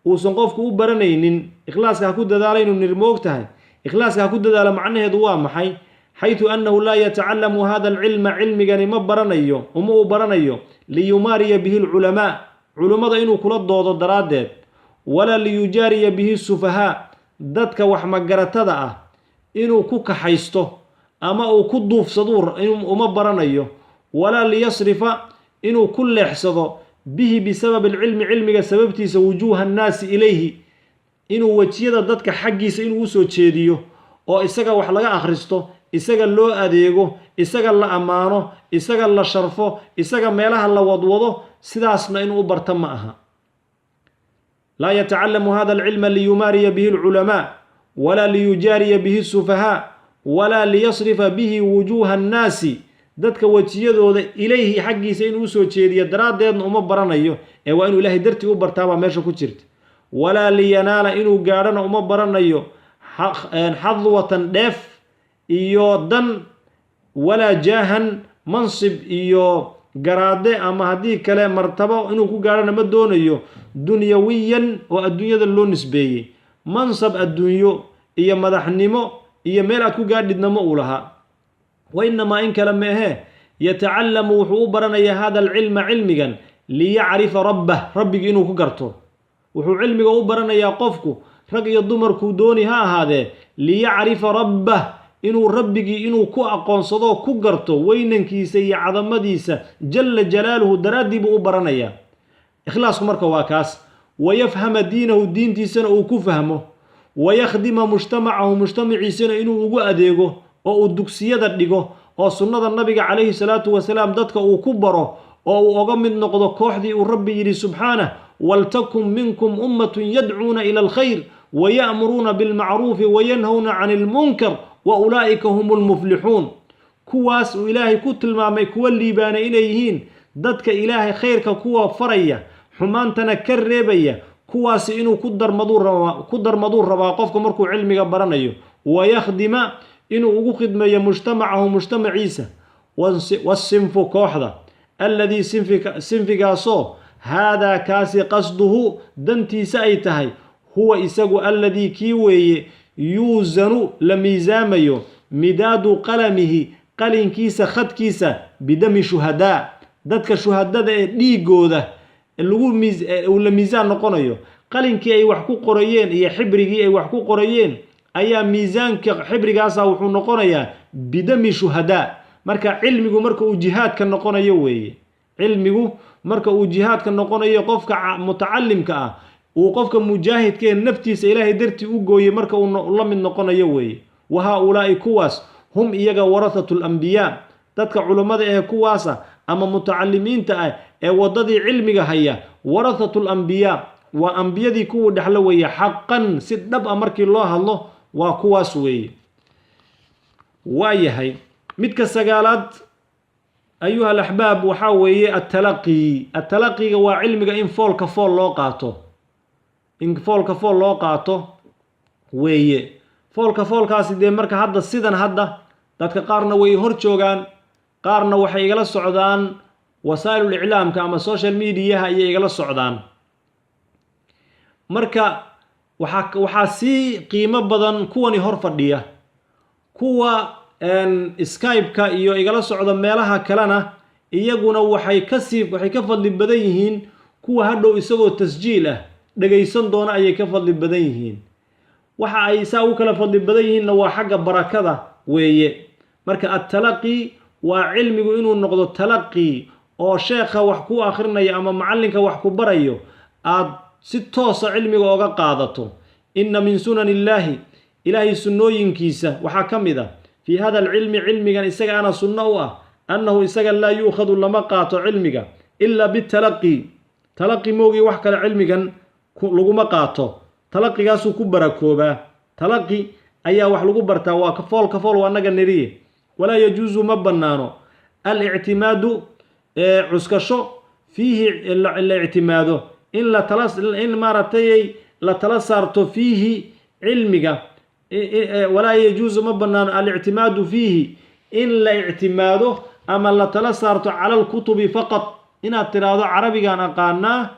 uusan qofku u baranaynin ikhlaaska ha ku dadaalaynu nirmoog tahay ikhlaaska ha ku dadaalo macnaheedu waa maxay xayثu annahu laa yatacallamu hada alcilma cilmigani ma baranayo uma uu baranayo liyumaariya bihi alculamaa culummada inuu kula doodo daraaddeed walaa liyujaariya bihi sufahaa dadka wax magaratada ah inuu ku kaxaysto ama uu ku duufsado uma baranayo walaa liyasrifa inuu ku leexsado bihi bisabab alcilmi cilmiga sababtiisa wujuuha annaasi ilayhi inuu wejiyada dadka xaggiisa inuu usoo jeediyo oo isaga wax laga akhristo isaga loo adeego isaga la ammaano isaga la sharfo isaga meelaha la wadwado sidaasna inuu u barta ma aha laa yatacallamu hada alcilma liyumaariya bihi alculamaa walaa liyujaariya bihi sufahaa walaa liyasrifa bihi wujuuha annaasi dadka wejiyadooda ilayhi xaggiisa inuu usoo jeediyo daraaddeedna uma baranayo ee waa inuu ilaahay dartii u bartaabaa meesha ku jirta walaa liyanaala inuu gaadhana uma baranayo xadwatan dheef iyo dan walaa jaahan mansib iyo garaade ama haddii kale martabo inuu ku gaadhana ma doonayo dunyawiyan oo adduunyada loo nisbeeyey mansab adduunyo iyo madaxnimo iyo meel aad ku gaadhidna ma uu lahaa wa inamaa in kale meehee yatacallamu wuxuu u baranayaa hada alcilma cilmigan liyacrifa rabbah rabbigii inuu ku garto wuxuu cilmiga u baranayaa qofku rag iyo dumarkuu dooni ha ahaadee liyacrifa rabbah inuu rabbigii inuu ku aqoonsado ku garto weynankiisa iyo cadamadiisa jalla jalaaluhu daraaddii buu u baranayaa ikhlaasku marka waa kaas wayafhama diinahu diintiisana uu ku fahmo wayakhdima mujtamacahu mujtamaciisana inuu ugu adeego oo uu dugsiyada dhigo oo sunnada nabiga calayhi salaatu wasalaam dadka uu ku baro oo uu oga mid noqdo kooxdii uu rabbi yidhi subxaanah waltakun minkum ummatun yadcuuna ila alkhayr waya'muruuna bilmacruufi wayanhawna cani ilmunkar wa ulaa'ika hum lmuflixuun kuwaas uu ilaahay ku tilmaamay kuwa liibaanay inay yihiin dadka ilaahay khayrka kuwa faraya xumaantana ka reebaya kuwaasi inuu ku darmaduu rabaa qofka markuu cilmiga baranayo wayakhdima inuu ugu khidmeeyo mujtamacahu mujtamaciisa wasinfu kooxda alladii sinfigaasoo haadaa kaasi qasduhu dantiisa ay tahay huwa isagu alladii kii weeye yuusanu la miisaamayo midaadu qalamihi qalinkiisa khadkiisa bidami shuhadaa dadka shuhadada ee dhiigooda uu la miisaan noqonayo qalinkii ay wax ku qorayeen iyo xibrigii ay wax ku qorayeen ayaa miisaanka xibrigaasa wuxuu noqonayaa bidami shuhadaa marka cilmigu marka uu jihaadka noqonayo weeye cilmigu marka uu jihaadka noqonayo qofka mutacalimka ah uu qofka mujaahidka ee naftiisa ilaahay dartii u gooyey marka uu la mid noqonayo weeye wa haa-ulaa'i kuwaas hum iyaga warathatu lambiyaa dadka culummada ee kuwaasa ama mutacalimiinta ah ee waddadii cilmiga haya warathatu lambiyaa waa ambiyadii kuwii dhexlo weeye xaqan si dhab ah markii loo hadlo waa kuwaas weeye waa yahay midka sagaalaad ayuha alaxbaab waxaa weeye attalaqiga waa cilmiga in foolka fool loo qaato weeye foolkaasi dee marka hadda sidan hadda dadka qaarna way hor joogaan qaarna waxay igala socdaan wasaa'ilul iclaamka ama social mediaha ayay igala socdaan marka waxaa sii qiimo badan kuwani hor fadhiya kuwa skype-ka iyo igala socda meelaha kalena iyaguna waxay ka fadli badan yihiin kuwa hadhow isagoo tasjiil ah dhagaysan doona ayay ka fadli badan yihiin waxa ay saa u kala fadli badan yihiinna waa xagga barakada weeye marka attalaqi waa cilmigu inuu noqdo talaqi oo sheekha wax ku akhrinaya ama macallinka wax ku barayo aad si toosa cilmiga ooga qaadato inna min sunani illaahi ilaahay sunnooyinkiisa waxaa ka mid ah fii hada alcilmi cilmigan isaga ana sunno u ah أنه إساق لا يؤخذ لما قاطع علمك إلا بالتلقي تلقي موغي وحكا علمك لغما قاطع تلقي قاسو كبرا كوبا تلقي أيا وح لغو برتا كفول وأنك النريه ولا يجوز مبنانو الاعتماد عسكشو فيه الاعتماد إن مارتي لا تلصرت فيه علمك ولا يجوز مبنان الاعتماد فيه إن لا اعتماده أما لا تلصرت على الكتب فقط إن التراض عربي أنا قانا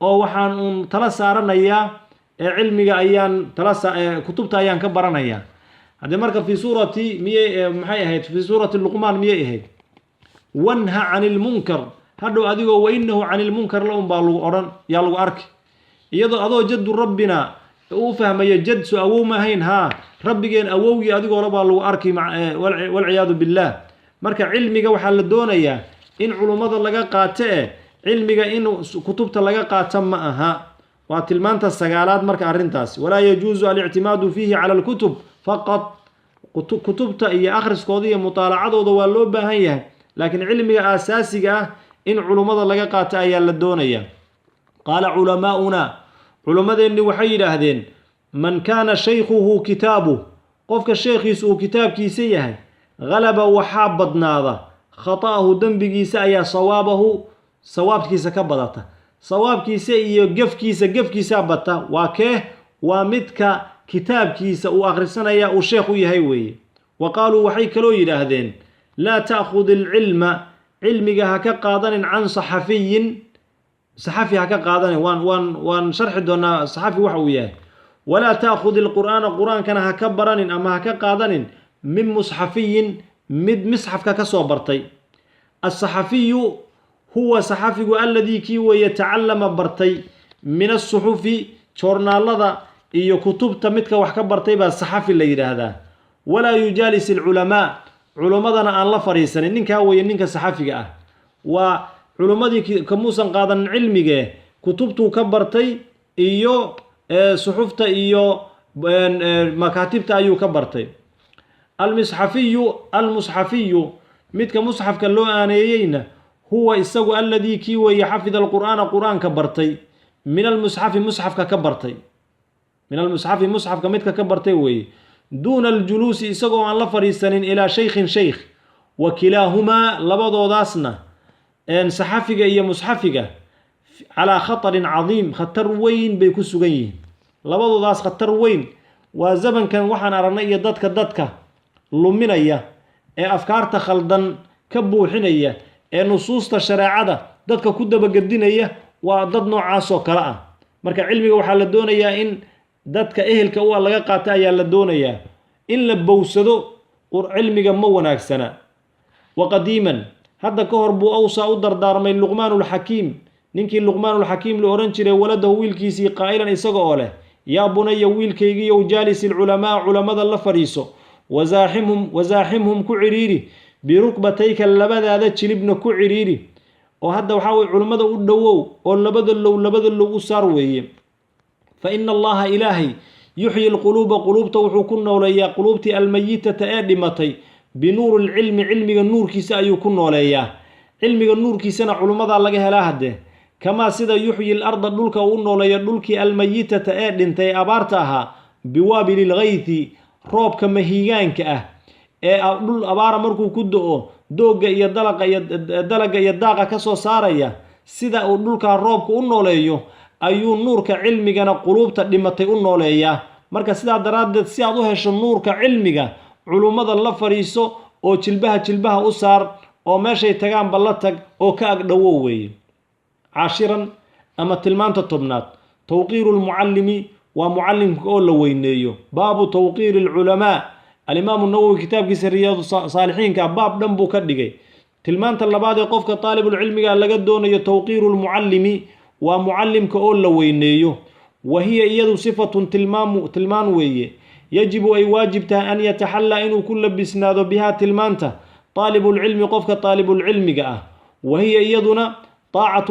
أو وحان تلصرنا إياه علمك أيان كتبت أيان كبرنا إياه هذا مركب في سورة في سورة اللقمان مية وانهى عن المنكر هذا أديو وإنه عن المنكر لهم بالو أرن يالو أرك يضع أضو جد ربنا وفهم يجد سأوو ما هين ها ربي أووي أديو ربالو أرك والعياذ بالله مركب علمك وحال الدونية إن علومات لغا قاته علمك إن كتبت لغا قاته معها واتلمانت السقالات مركب أرنتاس ولا يجوز الاعتماد فيه على الكتب فقط كتبت إيا أخرس قضية مطالعة ودوالو بهايه لكن علمي أساسي إن علماء لغا قاتا أيان للدونية قال علماؤنا علماء إني وحيد هذين من كان شيخه كتابه قفك الشيخ يسؤ كتاب كيسيه غلب وحاب ناضة خطأه دنب كيسايا صواب كيسا كبضته صواب كيسا قف كيسا بطه وكيه ومدك كتاب كيسا وأغرسنا يا الشيخ يهيوي وقالوا وحي كلو يراهدين لا تأخذ العلم علمك هكا قادن عن صحفي هكا قادن وان شرح دونا صحفي وحوياه ولا تأخذ القرآن كان هكا بران أما هكا قادن من مصحفي مد مصحف كصوبرتي الصحفي هو صحفي الذي كي يتعلم برتي من الصحف جورنال iyo kutubta midka wax ka bartay baa saxafi la yiraahdaa wala yujalis ulama ulamadana aan la fariisanin ninka weeye ninka saxafiga ah waa ulamadii ka muusan qaadan cilmiga kutubtu ka bartay iyo suxufta iyo makaatibta ayuu ka bartay المصحفي midka mushafka loo aaneeyayna huwa isagu alladii kii weeye xafida القرآن ka bartay min المصحف mushafka ka bartay من المصحف مصحف كمتك كبرتي وي دون الجلوس إسقوا عن لفريسن إلى شيخ وكلاهما لبضوا داسنا إن صحفك إيا مصحفك على خطر عظيم خطر وين بيكسو جيه لبضوا داس خطر وين وزمن كان وحنا رنية دتك لمنية أفكار تخلدن كبو حنية نصوص الشريعة دتك كده بجدينية وضد نوع عاصو قراءة مركا علمي وحال الدونية إن dadka ehelka waa laga qaata ayaa la doonayaa in la bowsado cilmiga ma wanaagsana waqadiiman hadda ka hor buu awsa u dardaarmay luqmaanul xakiim ninkii luqmaanul xakiim la oran jiray waladahu wiilkiisii qaa'ilan isaga oo leh yaa bunaya wiilkaygiiyow jaalis ilculamaa culamada la fadhiiso wasaaximhum ku cidhiiri birukbatayka labadaada jilibna ku cidhiiri oo hadda waxaa weye culamada u dhowow oo labada low u saar weeye فإن الله إلهي يحيي القلوب قلوبته وحكون وليا قلوبتي الميتة آدمتي بنور العلم علمي النور كيسا يكون وليا علمي النور كيسا علماء الله هلاهده كما سيدا يحيي الأرض دولك وليا دولك الميتة آدمتي أبارتها بوابل الغيث روب كمهيغانك دول أبار مركو كدو دوغ يدلق يداق كسو ساريا سيدا دولك روب كونوليو ayuu nuurka cilmigana quluubta dhimatay u nooleeyaa marka sidaa daraadeed si aad u hesho nuurka cilmiga culumada la fariiso oo jilbaha u saar oo meeshay tagaan balla tag oo ka ag dhawo weeye caashiran ama tilmaanta tobnaad tawqiirul muallimi wa muallimka oo la weyneeyo baabu tawqiiril ulama al-imam an-nawawi kitaabkiisa riyaadu saalihiinka baab dhan buu ka dhigay tilmaanta labaad ee qofka talibul cilmiga laga doonayo tawqiirul muallimi ومعلم كأول وينيو وهي يد صفة تلمان ويه يجب أي واجبتها أن يتحلى إنه كل بسناد بها تلمانته طالب العلم قفك طالب العلم جاء وهي يدنا طاعة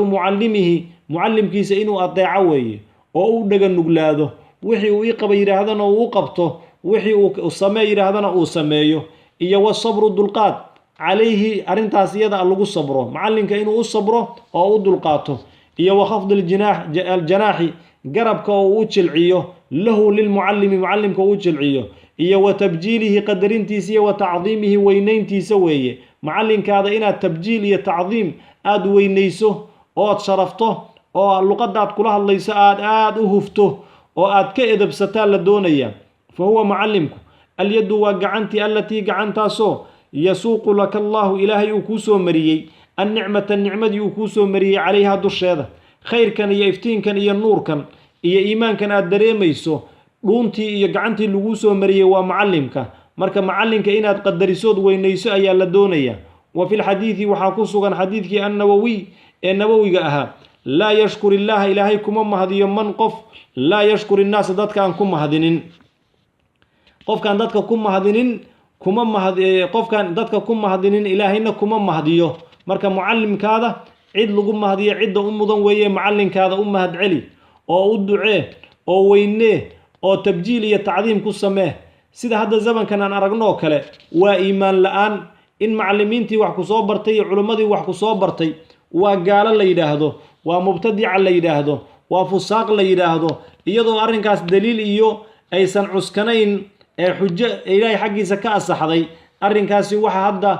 معلم كيس إنه أطيع ويه وأودج النجلاده وحي ويقب يرهدنا ووقبته وحي وسماء يرهدنا وسمايه إيا والصبر الدلقات calayhi arrintaas iyada lagu sabro macallinka inuu u sabro oo u dulqaato iyo wakhafd aljanaaxi garabka oo u jilciyo lahu lilmucallimi mucallimka u jilciyo iyo wa tabjiilihi qadarintiisa iyo wa tacdiimihi weynayntiisa weeye macallinkaada inaad tabjiil iyo tacdiim aad weynayso ood sharafto oo luqadaad kula hadlayso aad u hufto oo aad ka edabsataa la doonaya fa huwa macallimku alyaddu waa gacantii allatii gacantaasoo yasuuqu laka allaahu ilaahay uu kuu soo mariyey annicmata nicmadii uu kuu soo mariyey calayhaa dusheeda khayrkan iyo iftiinkan iyo nuurkan iyo iimaankan aad dareemayso dhuuntii iyo gacantii laguu soo mariyey waa macallimka marka macallinka inaad qadarisood weynayso ayaa la doonaya wa fi lxadiidi waxaa ku sugan xadiidkii annawowiy ee nawowiga ahaa laa yashkur illaaha ilaahay kuma mahdiyo man qof laa yashkur innaasa dadkaan ku mahdinin qofkaan dadka ku mahdinin qofkaan dadka ku mahdinin ilaahayna kuma mahdiyo marka mucallimkaada cid lagu mahdiyo cidda u mudan weeye macallinkaada u mahadceli oo u ducee oo weynee oo tabjiil iyo tacdiim ku samee sida hadda zamankan aan aragnoo kale waa iimaan la-aan in macallimiintii wax ku soo bartay iyo culimmadii wax ku soo bartay waa gaalo la yidhaahdo waa mubtadica la yidhaahdo waa fusaaq la yidhaahdo iyadoo arrinkaas daliil iyo aysan cuskanayn ee xujo ilaahay xaggiisa ka asaxday arrinkaasi waxa hadda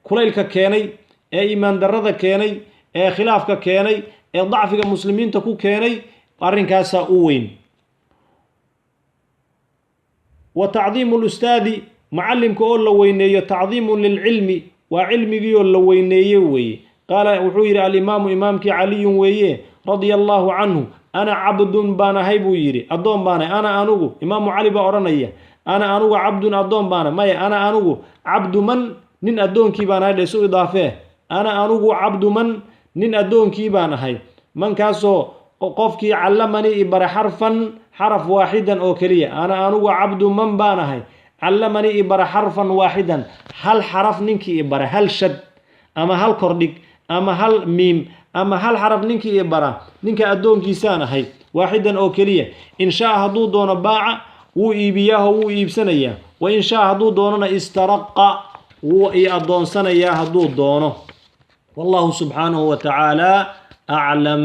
kulaylka keenay ee iimaan darrada keenay ee khilaafka keenay ee dacfiga muslimiinta ku keenay arrinkaasaa u weyn wa tacdiimu lustaadi macallimka oo la weyneeyo tacdiimun lilcilmi waa cilmigii oo la weyneeye weeye qaala wuxuu yidhi alimaamu imaamkii caliyun weeye radia allaahu canhu ana cabdun baan ahay buu yidhi addoon baanahay ana anugu imaamu cali baa odhanaya ana anugu cabdun addoon baanahay maya ana anugu cabdu man nin addoonkii baan ahay dhaisu idaafee ana anugu cabdu man nin addoonkii baan ahay mankaasoo qofkii callamanii ibare xarfan xaraf waaxidan oo keliya ana anugu cabdu man baan ahay callamanii ibare xarfan waaxidan hal xaraf ninkii ibare hal shad ama hal kordhig ama hal miim ama hal xaraf ninkii ibara ninka addoonkiisaan ahay waaxidan oo keliya in shaa hadduu doono baaca wuu iibiyaaho wuu iibsanayaa wa in shaa hadduu doonona istaraqa wuu i addoonsanayaa hadduu doono wallahu subxaanahu wa tacaala aclam.